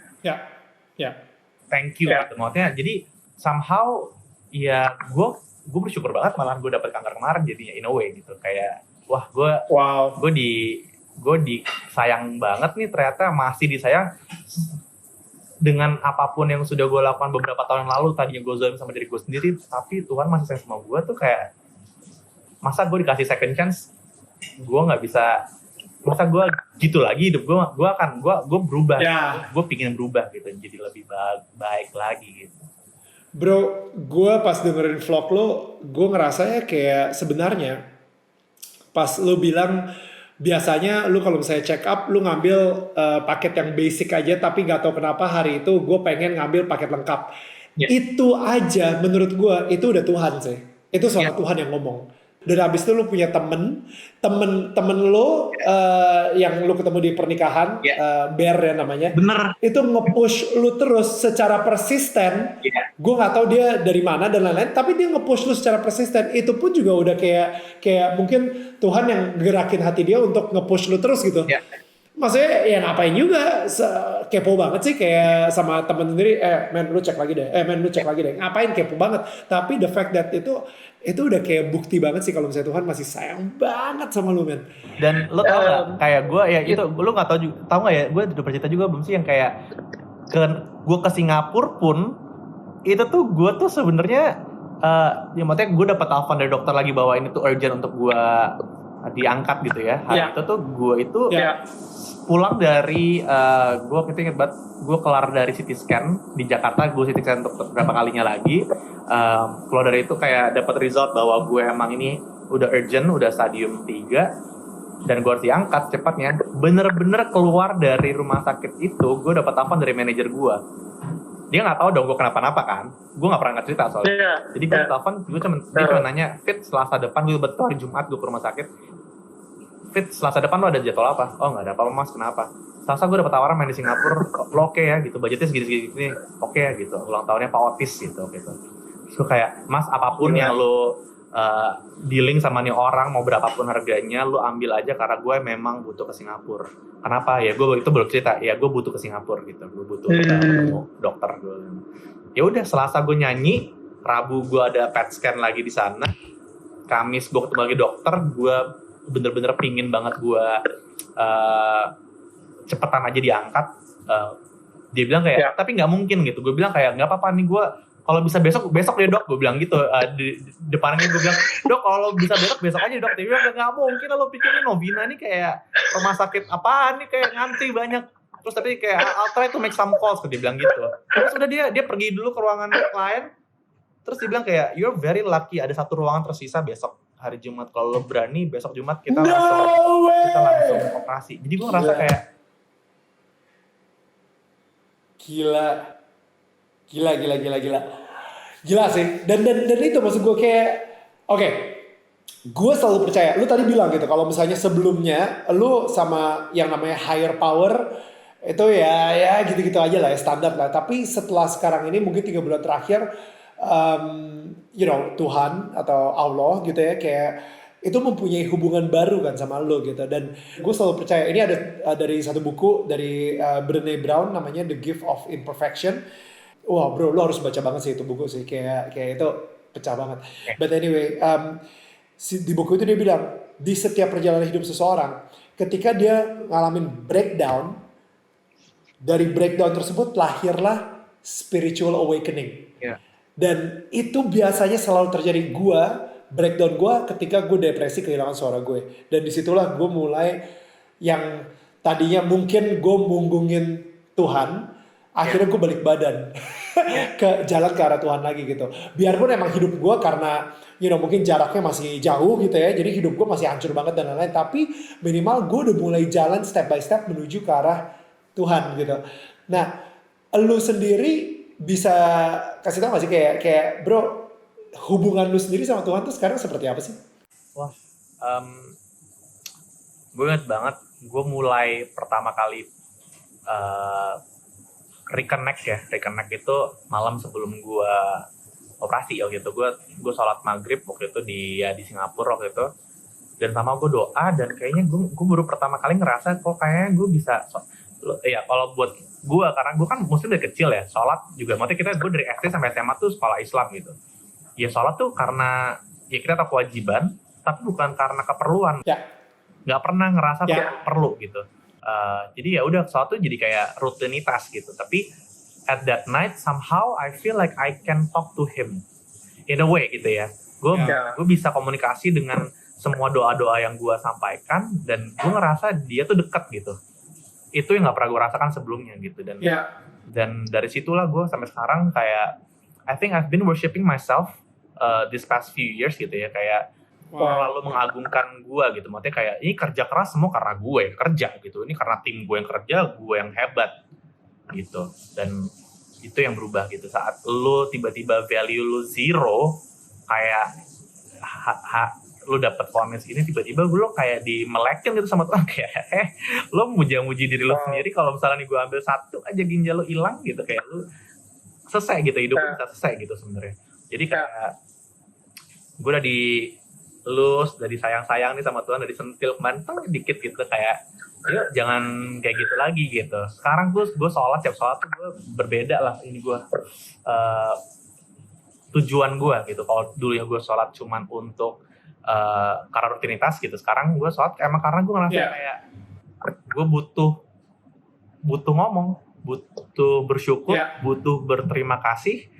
Thank you gitu. Maksudnya jadi somehow ya gue bersyukur banget malah gue dapet kanker kemarin jadinya in a way gitu, kayak wah gue disayang banget nih, ternyata masih disayang dengan apapun yang sudah gue lakukan beberapa tahun lalu. Tadinya gue zalim sama diri gue sendiri, tapi Tuhan masih sayang sama gue tuh, kayak masa gue dikasih second chance, gue nggak bisa, masa gue gitu lagi hidup gue berubah, gue pingin berubah gitu, jadi lebih baik lagi gitu. Bro, gue pas dengerin vlog lo, gue ngerasanya kayak sebenarnya pas lu bilang biasanya lu kalau misalnya check up lu ngambil paket yang basic aja tapi nggak tahu kenapa hari itu gue pengen ngambil paket lengkap. Ya. Itu aja menurut gue itu udah Tuhan sih. Itu soal Ya. Tuhan yang ngomong. Dan habis itu lu punya temen lu yang lu ketemu di pernikahan, Bear ya namanya. Bener. Itu nge-push lu terus secara persisten. Gue nggak tahu dia dari mana dan lain-lain, tapi dia nge-push lu secara persisten. Itu pun juga udah kayak mungkin Tuhan yang gerakin hati dia untuk nge-push lu terus gitu. Maksudnya ya ngapain juga, kepo banget sih kayak sama temen sendiri, men lu cek lagi deh, ngapain kepo banget. Tapi the fact that itu udah kayak bukti banget sih kalau misalnya Tuhan masih sayang banget sama lu, men. Dan lo tau gak, kayak gue ya itu, lo gak tau gak ya, gue udah bercerita juga belum sih yang kayak gue ke Singapura pun, itu tuh gue tuh sebenarnya ya maksudnya gue dapet telepon dari dokter lagi bahwa ini tuh urgent untuk gue diangkat gitu ya. Hari itu tuh gue itu pulang dari gue waktu itu inget banget, gue kelar dari CT scan di Jakarta, gue CT scan untuk berapa kalinya lagi, keluar dari itu kayak dapat result bahwa gue emang ini udah urgent, udah stadium 3 dan gue harus diangkat cepatnya. Bener-bener keluar dari rumah sakit itu gue dapat telepon dari manajer gue, dia nggak tahu dong gue kenapa-napa kan, gue nggak pernah cerita soalnya. Jadi gue telepon, dia cuma nanya, Fit Selasa depan, gue betul hari Jumat gue ke rumah sakit, Fit Selasa depan lo ada jadwal apa? Oh nggak ada apa-apa mas, kenapa? Selasa gue dapet tawaran main di Singapura, lo oke ya gitu, budgetnya segini-segini, oke ya gitu, ulang tahunnya Pak Otis gitu. So kayak, mas apapun yang lo dealing sama nih orang, mau berapapun harganya, lo ambil aja karena gue memang butuh ke Singapura. Kenapa? Ya gue itu belum cerita, ya gue butuh ke Singapura gitu, gue butuh ketemu dokter gue. Ya udah, Selasa gue nyanyi, Rabu gue ada PET scan lagi di sana, Kamis gue ketemu lagi dokter, gue bener-bener pingin banget gue cepetan aja diangkat. Dia bilang kayak tapi nggak mungkin gitu. Gue bilang kayak nggak apa-apa nih, gue kalau bisa besok deh dok, gue bilang gitu. Di depannya gue bilang, dok kalau bisa besok aja dok. Dia bilang nggak mungkin, lo pikirin Novina nih kayak rumah sakit apaan nih, kayak ngantri banyak. Terus tapi kayak I'll try to make some calls, dia bilang gitu. Terus udah dia pergi dulu ke ruangan klien. Terus dia bilang kayak you're very lucky, ada satu ruangan tersisa besok hari Jumat, kalau lo berani besok Jumat kita langsung operasi. Jadi gue ngerasa kayak gila sih. Dan itu maksud gue kayak oke, gue selalu percaya. Lu tadi bilang gitu kalau misalnya sebelumnya lu sama yang namanya higher power itu ya gitu-gitu aja lah ya, standar lah. Tapi setelah sekarang ini mungkin 3 bulan terakhir Tuhan atau Allah gitu ya, kayak itu mempunyai hubungan baru kan sama lo gitu. Dan gue selalu percaya, ini ada dari satu buku dari Brené Brown namanya The Gift of Imperfection. Wah bro, lo harus baca banget sih itu buku sih, kayak itu pecah banget. But anyway, di buku itu dia bilang di setiap perjalanan hidup seseorang, ketika dia ngalamin breakdown, dari breakdown tersebut lahirlah spiritual awakening. Dan itu biasanya selalu terjadi breakdown gue ketika gue depresi, kehilangan suara gue. Dan disitulah gue mulai yang tadinya mungkin gue munggungin Tuhan, akhirnya gue balik badan ke jalan ke arah Tuhan lagi gitu. Biarpun emang hidup gue karena mungkin jaraknya masih jauh gitu ya, jadi hidup gue masih hancur banget dan lain-lain. Tapi minimal gue udah mulai jalan step by step menuju ke arah Tuhan gitu. Nah, lu sendiri bisa kasih tau gak sih kayak bro, hubungan lu sendiri sama Tuhan tuh sekarang seperti apa sih? Wah, gue inget banget, gue mulai pertama kali reconnect itu malam sebelum gue operasi waktu itu. Gue sholat maghrib waktu itu di Singapura waktu itu, dan sama gue doa, dan kayaknya gue baru pertama kali ngerasa kok kayaknya gue bisa kalau buat gue, karena gue kan muslim dari kecil ya, sholat juga, maksudnya gue dari SD sampai SMA tuh sekolah Islam gitu. Ya sholat tuh karena ya kita tahu kewajiban, tapi bukan karena keperluan. Nggak pernah ngerasa perlu gitu. Jadi ya udah, sholat tuh jadi kayak rutinitas gitu. Tapi at that night somehow I feel like I can talk to him in a way gitu ya. Gue bisa komunikasi dengan semua doa-doa yang gue sampaikan, dan gue ngerasa dia tuh dekat gitu. Itu yang nggak pernah gue rasakan sebelumnya gitu. Dan dari situlah gue sampai sekarang kayak I think I've been worshiping myself this past few years gitu ya, kayak terlalu mengagungkan gue gitu. Maksudnya kayak ini kerja keras semua karena gue yang kerja gitu. Ini karena tim gue yang kerja, gue yang hebat gitu. Dan itu yang berubah gitu. Saat lo tiba-tiba value lo zero, kayak lo dapet vonis ini tiba-tiba lo kayak dimelekin gitu sama Tuhan, kayak lo muja-muji diri lo sendiri. Kalau misalnya nih gue ambil satu aja ginjal lo hilang gitu, kayak lo selesai gitu, hidup lo bisa selesai gitu sebenarnya. Jadi kayak gue udah dilus, udah disayang-sayang nih sama Tuhan, udah disentil manteng dikit gitu, kayak yuk jangan kayak gitu lagi gitu. Sekarang gue sholat, tiap sholat tuh gue berbeda lah, ini gue tujuan gue gitu. Kalau dulu ya gue sholat cuman untuk karena rutinitas gitu, sekarang gue sholat emang karena gue ngerasa kayak gue butuh ngomong, butuh bersyukur, butuh berterima kasih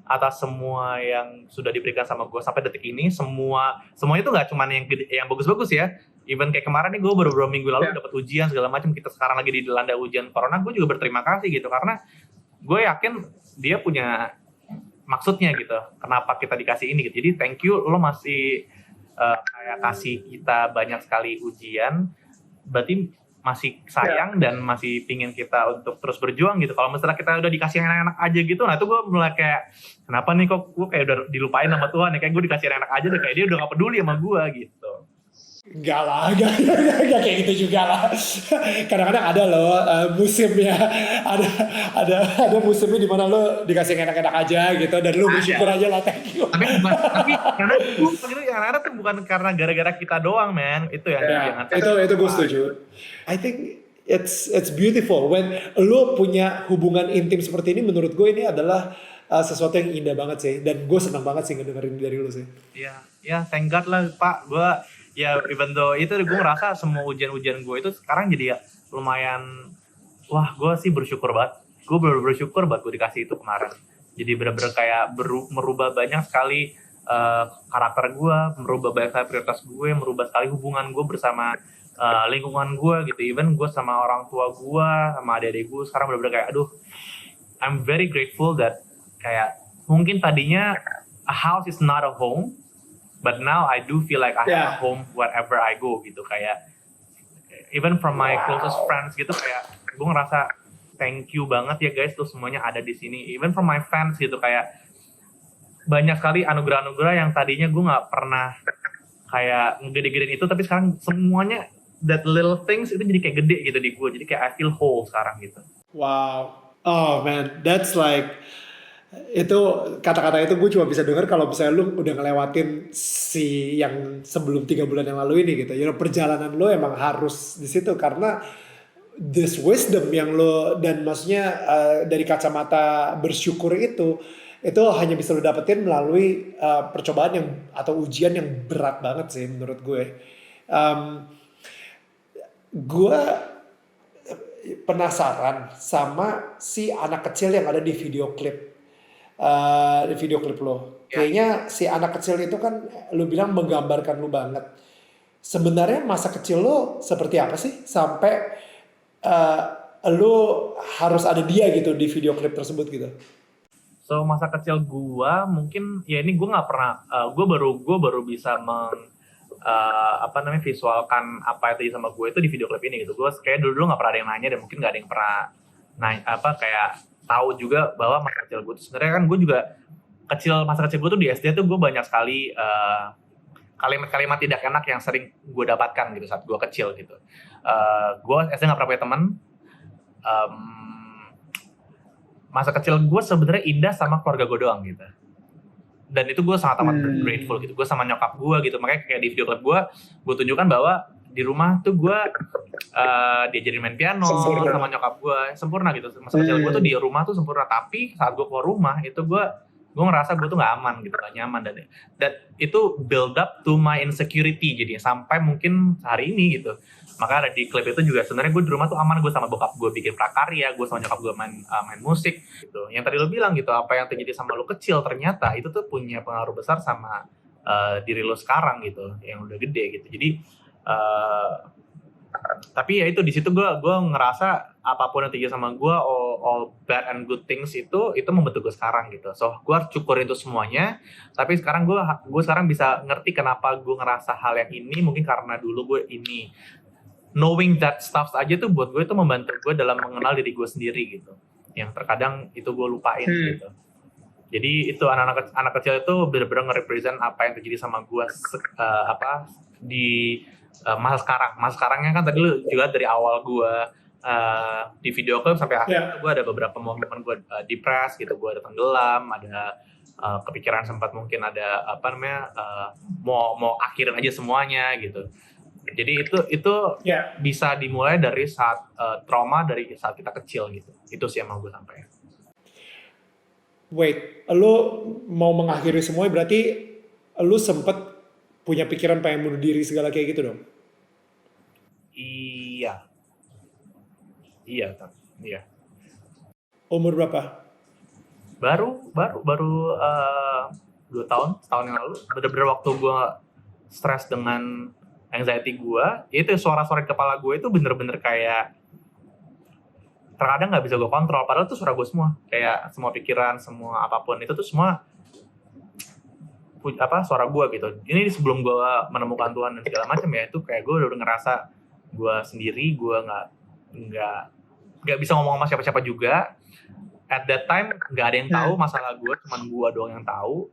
atas semua yang sudah diberikan sama gue sampai detik ini. Semuanya itu nggak cuma yang bagus-bagus ya. Even kayak kemarin nih gue beberapa minggu lalu dapat ujian segala macam, kita sekarang lagi dilanda ujian corona, gue juga berterima kasih gitu, karena gue yakin dia punya maksudnya gitu, kenapa kita dikasih ini gitu. Jadi thank you, lo masih kayak kasih kita banyak sekali ujian, berarti masih sayang dan masih pingin kita untuk terus berjuang gitu. Kalau misalnya kita udah dikasih enak-enak aja gitu, nah itu gue mulai kayak, kenapa nih kok gue kayak udah dilupain sama Tuhan ya, kayak gue dikasih enak aja deh, kayak dia udah gak peduli sama gue gitu. Enggak lah, enggak kayak gitu juga lah. Kadang-kadang ada loh musimnya, ada musimnya di mana lo dikasih enak-enak aja gitu, dan lo bersyukur aja lah, thank you. Tapi karena yang ada tuh bukan karena gara-gara kita doang, man. Itu yang itu gue setuju. I think it's beautiful when lo punya hubungan intim seperti ini. Menurut gue ini adalah sesuatu yang indah banget sih, dan gue senang banget sih ngedengerin dari lo sih. Ya, thank God lah Pak. Gue ya even though itu gue ngerasa semua ujian-ujian gue itu sekarang jadi ya lumayan, wah gue sih bersyukur banget. Gue bersyukur banget gue dikasih itu kemarin. Jadi benar-benar kayak merubah banyak sekali karakter gue, merubah banyak sekali prioritas gue, merubah sekali hubungan gue bersama lingkungan gue gitu. Even gue sama orang tua gue, sama adik-adik gue sekarang benar-benar kayak aduh, I'm very grateful that kayak mungkin tadinya a house is not a home, but now I do feel like I have a home wherever I go gitu. Kayak even from my closest friends gitu, kayak gue ngerasa thank you banget ya guys, tuh semuanya ada di sini. Even from my fans gitu, kayak banyak sekali anugerah-anugerah yang tadinya gue nggak pernah kayak ngegede-gedein itu, tapi sekarang semuanya that little things itu jadi kayak gede gitu di gue. Jadi kayak I feel whole sekarang gitu. Wow, oh man, that's like, itu kata-kata itu gue cuma bisa dengar kalau misalnya lu udah ngelewatin si yang sebelum 3 bulan yang lalu ini gitu. Perjalanan lu emang harus di situ, karena this wisdom yang lu, dan maksudnya dari kacamata bersyukur itu hanya bisa lu dapetin melalui percobaan yang atau ujian yang berat banget sih menurut gue. Gue penasaran sama si anak kecil yang ada di video klip lo. Kayaknya si anak kecil itu kan lu bilang menggambarkan lu banget. Sebenarnya masa kecil lo seperti apa sih sampai lu harus ada dia gitu di video klip tersebut gitu? So masa kecil gua mungkin ya ini gua nggak pernah, gua baru bisa visualkan apa itu sama gue itu di video klip ini gitu. Gue kayak dulu nggak pernah ada yang nanya, dan mungkin nggak ada yang pernah nanya kayak tahu juga bahwa masa kecil gue tuh sebenarnya kan gue juga masa kecil gue tuh di SD tuh gue banyak sekali kalimat-kalimat tidak enak yang sering gue dapatkan gitu saat gue kecil gitu. Gue SD nggak pernah punya teman. Masa kecil gue sebenarnya indah sama keluarga gue doang gitu. Dan itu gue sangat amat grateful gitu. Gue sama nyokap gue gitu. Makanya kayak di video klip gue tunjukkan bahwa di rumah tuh gue diajarin main piano sama nyokap gue, sempurna gitu. Masa kecil gue tuh di rumah tuh sempurna. Tapi saat gue keluar rumah itu gue ngerasa gue tuh nggak aman gitu, nggak nyaman, dan itu build up to my insecurity jadi sampai mungkin hari ini gitu. Maka di klip itu juga sebenarnya gue di rumah tuh aman, gue sama bokap gue bikin prakarya, gue sama nyokap gue main musik gitu. Yang tadi lo bilang gitu, apa yang terjadi sama lo kecil ternyata itu tuh punya pengaruh besar sama diri lo sekarang gitu, yang udah gede gitu. Jadi Tapi ya itu di situ gue ngerasa apapun yang terjadi sama gue, all bad and good things itu membentuk gue sekarang gitu. So gue harus syukurin itu semuanya. Tapi sekarang gue sekarang bisa ngerti kenapa gue ngerasa hal yang ini, mungkin karena dulu gue ini. Knowing that stuff aja tuh buat gue itu membantu gue dalam mengenal diri gue sendiri gitu. Yang terkadang itu gue lupain gitu. Jadi itu anak kecil itu benar-benar nge-represent apa yang terjadi sama gue di masa sekarang. Masa sekarangnya kan tadi lu juga dari awal gue di video klip sampai akhir gue ada beberapa momen gue depres gitu, gue ada tenggelam, ada kepikiran sempat mungkin ada mau akhirin aja semuanya gitu. Jadi itu bisa dimulai dari saat trauma dari saat kita kecil gitu. Itu sih yang mau gue sampaikan. Wait, lu mau mengakhiri semuanya berarti lu sempet punya pikiran pengen bunuh diri segala kayak gitu dong? Iya. Umur berapa? Baru 2 tahun, setahun yang lalu. Bener-bener waktu gue stres dengan anxiety gue, itu suara-suara di kepala gue itu bener-bener kayak terkadang nggak bisa gue kontrol. Padahal itu suara gue semua, kayak semua pikiran, semua apapun itu tuh semua suara gue gitu. Ini sebelum gue menemukan Tuhan dan segala macam ya, itu kayak gue udah ngerasa gue sendiri, gue nggak bisa ngomong sama siapa-siapa juga. At that time nggak ada yang tahu masalah gue, cuman gue doang yang tahu.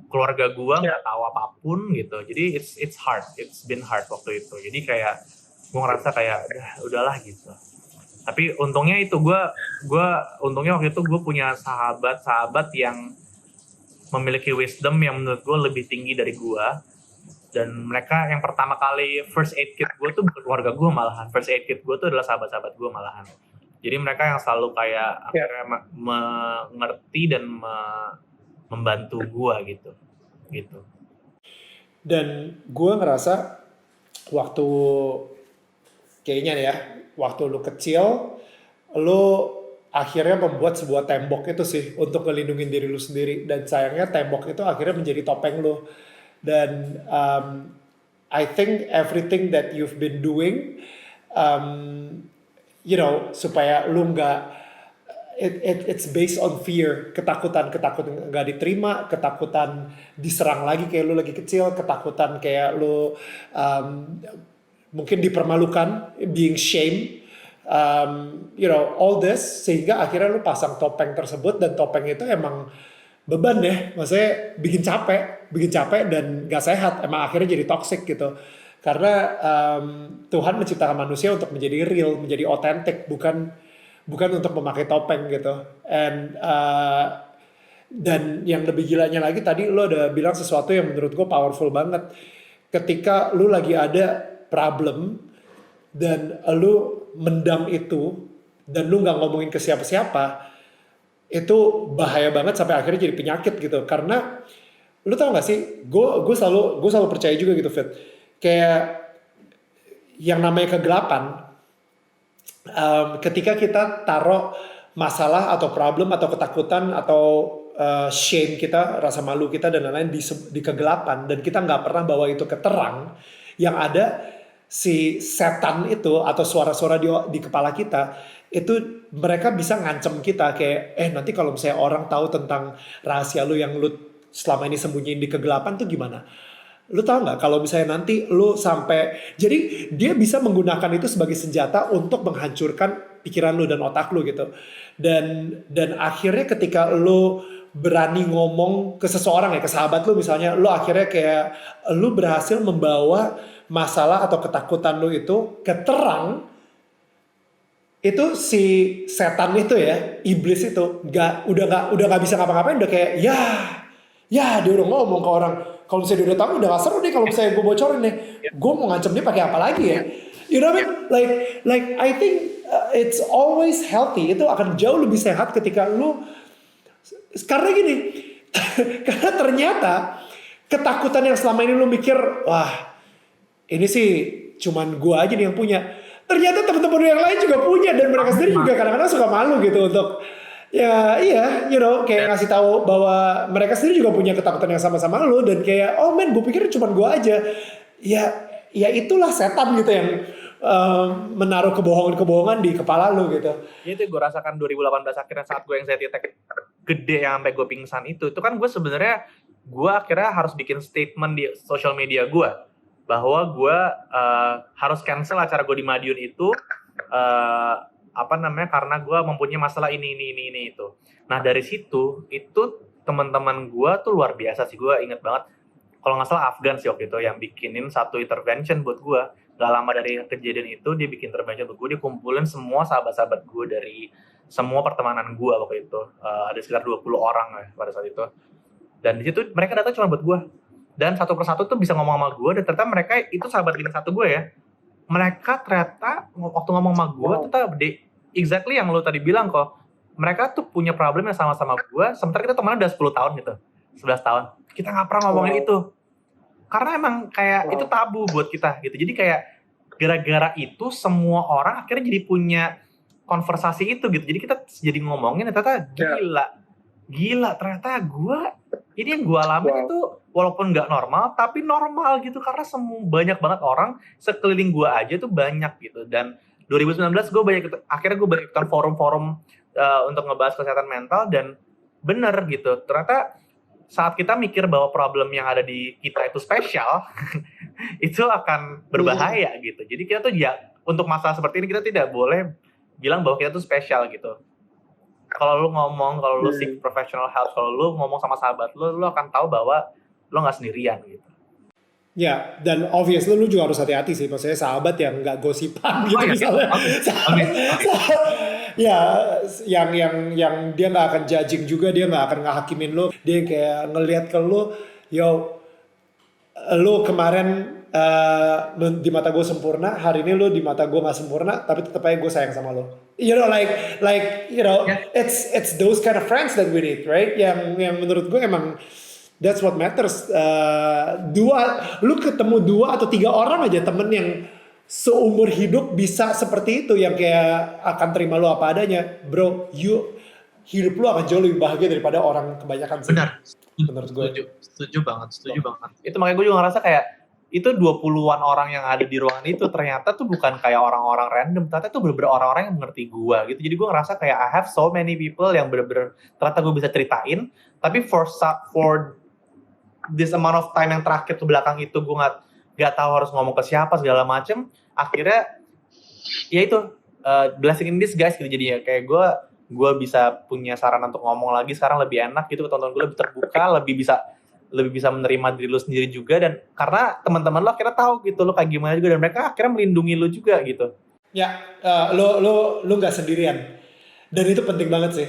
Keluarga gue nggak tahu apapun gitu. Jadi it's been hard waktu itu. Jadi kayak gue ngerasa kayak udahlah gitu. Tapi untungnya itu untungnya waktu itu gue punya sahabat yang memiliki wisdom yang menurut gue lebih tinggi dari gue. Dan mereka yang pertama kali first aid kit gue tuh bukan keluarga gue malahan. First aid kit gue tuh adalah sahabat-sahabat gue malahan. Jadi mereka yang selalu kayak akhirnya mengerti dan membantu gue gitu. Dan gue ngerasa waktu kayaknya ya, waktu lu kecil, lu akhirnya membuat sebuah tembok itu sih untuk ngelindungin diri lu sendiri. Dan sayangnya tembok itu akhirnya menjadi topeng lu. Dan I think everything that you've been doing, supaya lu nggak, it's based on fear, ketakutan nggak diterima, ketakutan diserang lagi kayak lu lagi kecil, ketakutan kayak lu mungkin dipermalukan, being shamed, all this, sehingga akhirnya lu pasang topeng tersebut. Dan topeng itu emang beban deh, maksudnya bikin capek dan gak sehat, emang akhirnya jadi toxic gitu. Karena Tuhan menciptakan manusia untuk menjadi real, menjadi otentik, bukan untuk memakai topeng gitu. Dan yang lebih gilanya lagi, tadi lo udah bilang sesuatu yang menurut gue powerful banget. Ketika lo lagi ada problem dan lo mendam itu dan lo nggak ngomongin ke siapa-siapa, itu bahaya banget sampai akhirnya jadi penyakit gitu. Karena lo tau gak sih, gue selalu percaya juga gitu, Fit, kayak yang namanya kegelapan. Ketika kita taruh masalah atau problem atau ketakutan atau shame kita, rasa malu kita dan lain-lain di kegelapan, dan kita nggak pernah bawa itu ke terang, yang ada si setan itu atau suara-suara di kepala kita itu, mereka bisa ngancem kita kayak nanti kalau misalnya orang tahu tentang rahasia lu yang lu selama ini sembunyiin di kegelapan tuh gimana. Lu tahu nggak kalau misalnya nanti lu sampai, jadi dia bisa menggunakan itu sebagai senjata untuk menghancurkan pikiran lu dan otak lu gitu. Dan akhirnya ketika lu berani ngomong ke seseorang ya, ke sahabat lu misalnya, lu akhirnya kayak lu berhasil membawa masalah atau ketakutan lu itu ke terang. Itu si setan itu ya, iblis itu udah nggak bisa ngapa-ngapain, udah kayak ya dia udah ngomong ke orang. Kalau misalnya dia udah tahu, udah gak seru nih kalau misalnya gue bocorin nih. Gue mau ngancem dia pakai apa lagi ya? You know what I mean? Like I think it's always healthy. Itu akan jauh lebih sehat ketika lu, karena gini, karena ternyata ketakutan yang selama ini lu mikir, wah ini sih cuman gue aja nih yang punya. Ternyata teman-teman yang lain juga punya, dan mereka sendiri juga kadang-kadang suka malu gitu untuk kayak ngasih tahu bahwa mereka sendiri juga punya ketakutan yang sama-sama lu, dan kayak gue pikir cuma gue aja. ya itulah setan gitu yang menaruh kebohongan-kebohongan di kepala lu gitu. Itu gue rasakan 2018 akhirnya saat gue anxiety attack gede yang sampai gue pingsan itu kan gue sebenarnya gue akhirnya harus bikin statement di social media gue bahwa gue harus cancel acara gue di Madiun itu karena gue mempunyai masalah ini itu. Nah dari situ itu teman-teman gue tuh luar biasa sih, gue inget banget kalau nggak salah Afgan sih waktu itu yang bikinin satu intervention buat gue. Gak lama dari kejadian itu dia bikin intervention buat gue, dia kumpulin semua sahabat-sahabat gue dari semua pertemanan gue waktu itu, ada sekitar 20 orang ya pada saat itu. Dan di situ mereka datang cuma buat gue, dan satu persatu tuh bisa ngomong sama gue, dan ternyata mereka itu sahabat bintang satu gue ya. Mereka ternyata waktu ngomong sama gue ternyata exactly yang lo tadi bilang kok, mereka tuh punya problem yang sama-sama gue, sementara kita temenan udah 10 tahun gitu, 11 tahun kita nggak pernah ngomongin itu karena emang kayak itu tabu buat kita gitu. Jadi kayak gara-gara itu semua orang akhirnya jadi punya konversasi itu gitu. Jadi kita jadi ngomongin ternyata gila ternyata ini yang gue alamin itu walaupun nggak normal tapi normal gitu, karena banyak banget orang sekeliling gue aja tuh banyak gitu. Dan 2019 akhirnya gue banyak ikutan forum-forum untuk ngebahas kesehatan mental, dan bener gitu ternyata saat kita mikir bahwa problem yang ada di kita itu spesial itu akan berbahaya gitu. Jadi kita tuh ya untuk masalah seperti ini kita tidak boleh bilang bahwa kita tuh spesial gitu. Kalau lu seek professional help, kalau lu ngomong sama sahabat lu akan tahu bahwa lu nggak sendirian gitu. Ya, dan obviously lu juga harus hati-hati sih, maksudnya sahabat yang nggak gosipan gitu misalnya. Ya, yang dia nggak akan judging juga, dia nggak akan ngehakimin lu, dia kayak ngelihat ke lu, lu kemarin di mata gue sempurna, hari ini lu di mata gue nggak sempurna, tapi tetap aja gue sayang sama lu. It's those kind of friends that we need, right? Yang menurut gue emang that's what matters. Lu ketemu 2 atau 3 orang aja temen yang seumur hidup bisa seperti itu, yang kayak akan terima lu apa adanya, bro. Hidup lu akan jauh lebih bahagia daripada orang kebanyakan sih. Benar. Menurut gue. Setuju banget. Itu makanya gue juga ngerasa kayak itu 20-an orang yang ada di ruangan itu ternyata tuh bukan kayak orang-orang random, ternyata tuh bener-bener orang-orang yang mengerti gue gitu. Jadi gue ngerasa kayak I have so many people yang bener-bener ternyata gue bisa ceritain, tapi for this amount of time yang terakhir ke belakang itu gue nggak tahu harus ngomong ke siapa segala macem. Akhirnya ya itu blessing in disguise gitu jadinya, kayak gue bisa punya saran untuk ngomong lagi sekarang lebih enak gitu, tonton gue lebih terbuka, lebih bisa menerima diri lu sendiri juga, dan karena teman-teman lo akhirnya tahu gitu lo kayak gimana juga, dan mereka akhirnya melindungi lo juga gitu. Ya, lo nggak sendirian, dan itu penting banget sih.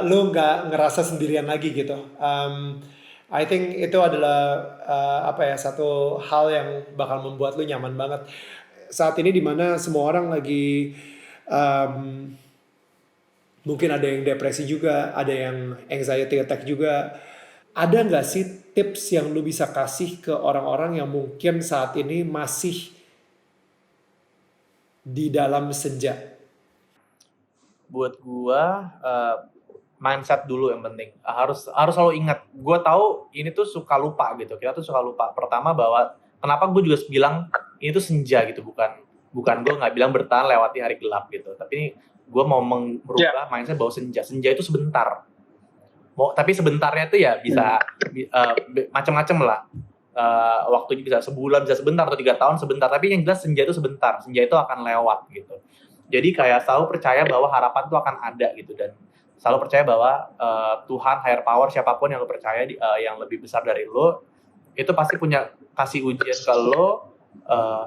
Lo nggak ngerasa sendirian lagi gitu. I think itu adalah satu hal yang bakal membuat lo nyaman banget saat ini, dimana semua orang lagi mungkin ada yang depresi juga, ada yang anxiety attack juga. Ada nggak sih tips yang lu bisa kasih ke orang-orang yang mungkin saat ini masih di dalam senja? Buat gua mindset dulu yang penting. Harus selalu ingat. Gua tahu ini tuh suka lupa gitu. Kita tuh suka lupa. Pertama bahwa kenapa gue juga bilang ini tuh senja gitu, bukan gue nggak bilang bertahan lewati hari gelap gitu. Tapi gue mau merubah mindset bahwa senja itu sebentar. Tapi sebentarnya itu ya bisa macam-macam lah. Waktunya bisa sebulan, bisa sebentar, atau 3 tahun sebentar. Tapi yang jelas senja itu sebentar. Senja itu akan lewat gitu. Jadi kayak selalu percaya bahwa harapan itu akan ada gitu, dan selalu percaya bahwa Tuhan, higher power, siapapun yang lo percaya yang lebih besar dari lo, itu pasti punya kasih ujian ke lo,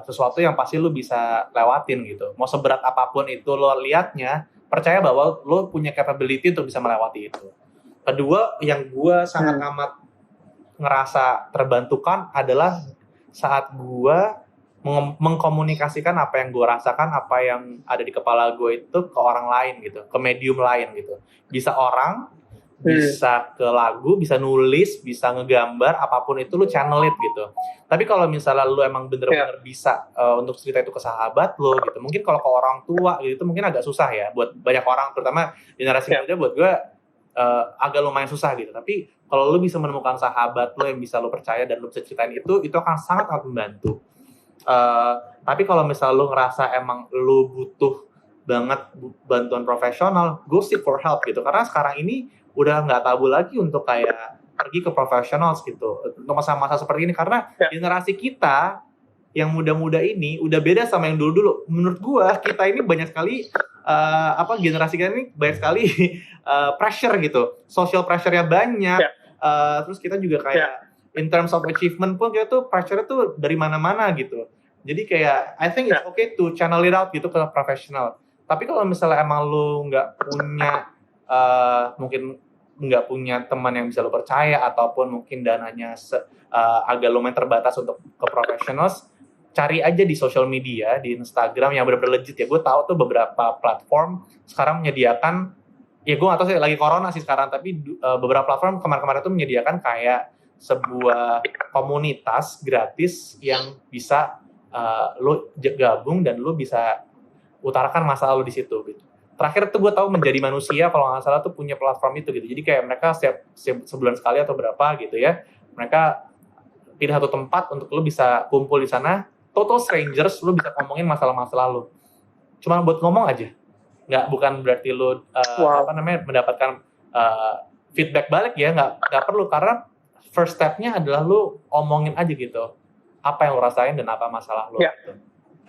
sesuatu yang pasti lo bisa lewatin gitu. Mau seberat apapun itu lo liatnya, percaya bahwa lo punya capability untuk bisa melewati itu. Kedua, yang gue sangat amat ngerasa terbantukan adalah saat gue mengkomunikasikan apa yang gue rasakan, apa yang ada di kepala gue itu ke orang lain gitu, ke medium lain gitu. Bisa orang, bisa ke lagu, bisa nulis, bisa ngegambar, apapun itu lu channel it gitu. Tapi kalau misalnya lu emang bener-bener bisa untuk cerita itu ke sahabat lu gitu, mungkin kalau ke orang tua gitu mungkin agak susah ya buat banyak orang, terutama generasi muda. Buat gue agak lumayan susah gitu. Tapi kalau lu bisa menemukan sahabat lu yang bisa lu percaya dan lu bisa ceritain itu akan sangat membantu. Tapi kalau misal lu ngerasa emang lu butuh banget bantuan profesional, go seek for help gitu. Karena sekarang ini udah nggak tabu lagi untuk kayak pergi ke profesional gitu. Untuk masa-masa seperti ini, karena generasi kita yang muda-muda ini udah beda sama yang dulu-dulu. Menurut gua kita ini banyak sekali generasi kita ini banyak sekali pressure gitu. Social pressure-nya banyak. Terus kita juga kayak in terms of achievement pun kita tuh pressure tuh dari mana-mana gitu. Jadi kayak I think it's okay to channel it out gitu ke profesional. Tapi kalau misalnya emang lu nggak punya mungkin nggak punya teman yang bisa lu percaya ataupun mungkin dananya agak lumayan terbatas untuk ke professionals, cari aja di social media, di Instagram yang benar-benar legit ya. Gue tahu tuh beberapa platform sekarang menyediakan, ya gue nggak tahu sih lagi corona sih sekarang, tapi beberapa platform kemarin-kemarin tuh menyediakan kayak sebuah komunitas gratis yang bisa lo gabung dan lo bisa utarakan masalah lo di situ gitu. Terakhir tuh gue tahu Menjadi Manusia kalau nggak salah tuh punya platform itu gitu. Jadi kayak mereka setiap sebulan sekali atau berapa gitu ya, mereka pilih satu tempat untuk lo bisa kumpul di sana, total strangers, lo bisa ngomongin masalah-masalah lo. Cuma buat ngomong aja, bukan berarti lo mendapatkan feedback balik ya, nggak perlu, karena first step-nya adalah lo omongin aja gitu apa yang lo rasain dan apa masalah lo. Gitu.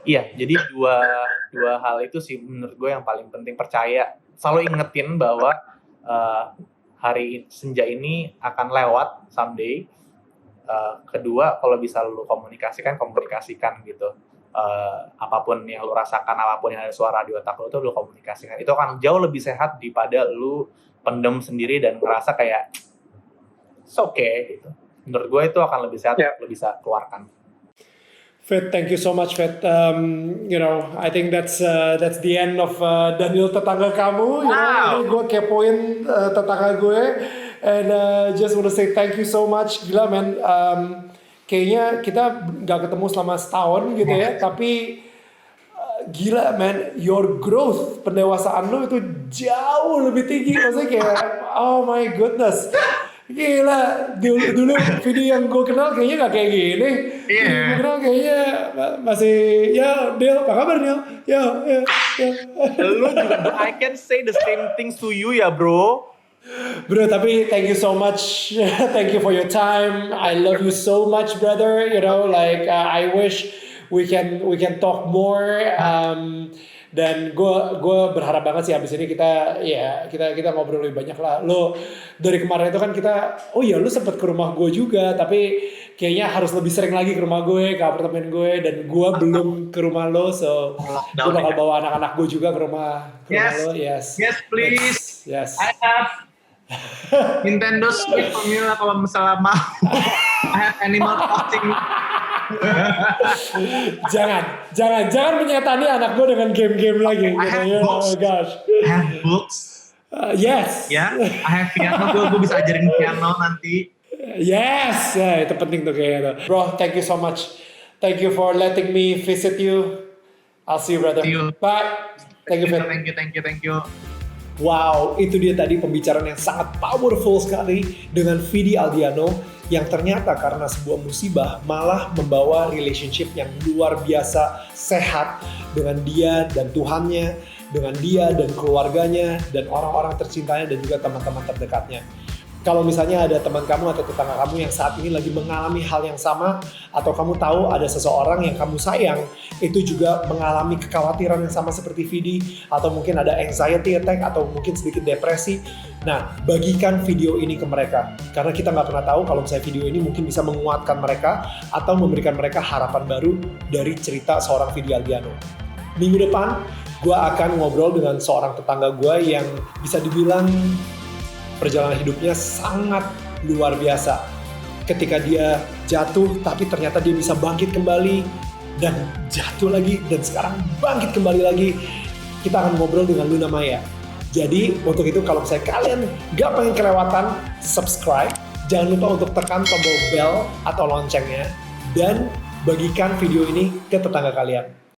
Iya, jadi dua hal itu sih menurut gue yang paling penting. Percaya, selalu ingetin bahwa hari senja ini akan lewat someday. Kedua, kalau bisa lo komunikasikan gitu. Apapun yang lo rasakan, apapun yang ada suara di otak lo tuh lo komunikasikan. Itu akan jauh lebih sehat daripada lo pendem sendiri dan ngerasa kayak it's okay gitu. Menurut gue itu akan lebih sehat, lo bisa keluarkan. Fet, thank you so much, Fet. I think that's the end of Daniel tetangga kamu. Gue kepoin tetangga gue, and just want to say thank you so much. Gila, man. Kayaknya kita nggak ketemu selama setahun gitu ya, tapi gila, man. Your growth, pendewasaan lo itu jauh lebih tinggi. Maksudnya kayak, oh my goodness. Gila, dulu video yang gue kenal kayaknya gak kayak gini. Gue kenal kayaknya masih, ya Neil, apa kabar Neil? Ya. Lu juga, I can say the same things to you ya bro. Bro, tapi thank you so much. Thank you for your time. I love you so much, brother. I wish we can talk more. Dan gue berharap banget sih abis ini kita ngobrol lebih banyak lah. Lo dari kemarin itu kan lu sempet ke rumah gue juga, tapi kayaknya harus lebih sering lagi ke rumah gue, ke apartemen gue, dan gue belum ke rumah lo, so gue bakal bawa anak-anak gue juga ke rumah lo. Yes, please. Yes. I have Nintendo Switch formula kalau misalnya mau. I have Animal Crossing. jangan menyetani anak gue dengan game-game lagi. I have books. Oh gosh. I have books. Yes. Ya, I have piano. Gue bisa ajarin piano nanti. Yes, itu penting tuh kayaknya. Bro, thank you so much. Thank you for letting me visit you. I'll see you, brother. See you. Bye. Thank you. Thank you. Wow, itu dia tadi pembicaraan yang sangat powerful sekali dengan Vidi Aldiano yang ternyata karena sebuah musibah malah membawa relationship yang luar biasa sehat dengan dia dan Tuhannya, dengan dia dan keluarganya dan orang-orang tercintanya dan juga teman-teman terdekatnya. Kalau misalnya ada teman kamu atau tetangga kamu yang saat ini lagi mengalami hal yang sama, atau kamu tahu ada seseorang yang kamu sayang itu juga mengalami kekhawatiran yang sama seperti Vidi, atau mungkin ada anxiety attack atau mungkin sedikit depresi, nah bagikan video ini ke mereka, karena kita nggak pernah tahu kalau misalnya video ini mungkin bisa menguatkan mereka atau memberikan mereka harapan baru dari cerita seorang Vidi Aldiano. Minggu depan gue akan ngobrol dengan seorang tetangga gue yang bisa dibilang perjalanan hidupnya sangat luar biasa. Ketika dia jatuh, tapi ternyata dia bisa bangkit kembali, dan jatuh lagi, dan sekarang bangkit kembali lagi. Kita akan ngobrol dengan Luna Maya. Jadi, untuk itu kalau misalnya kalian gak pengen kelewatan, subscribe. Jangan lupa untuk tekan tombol bell atau loncengnya, dan bagikan video ini ke tetangga kalian.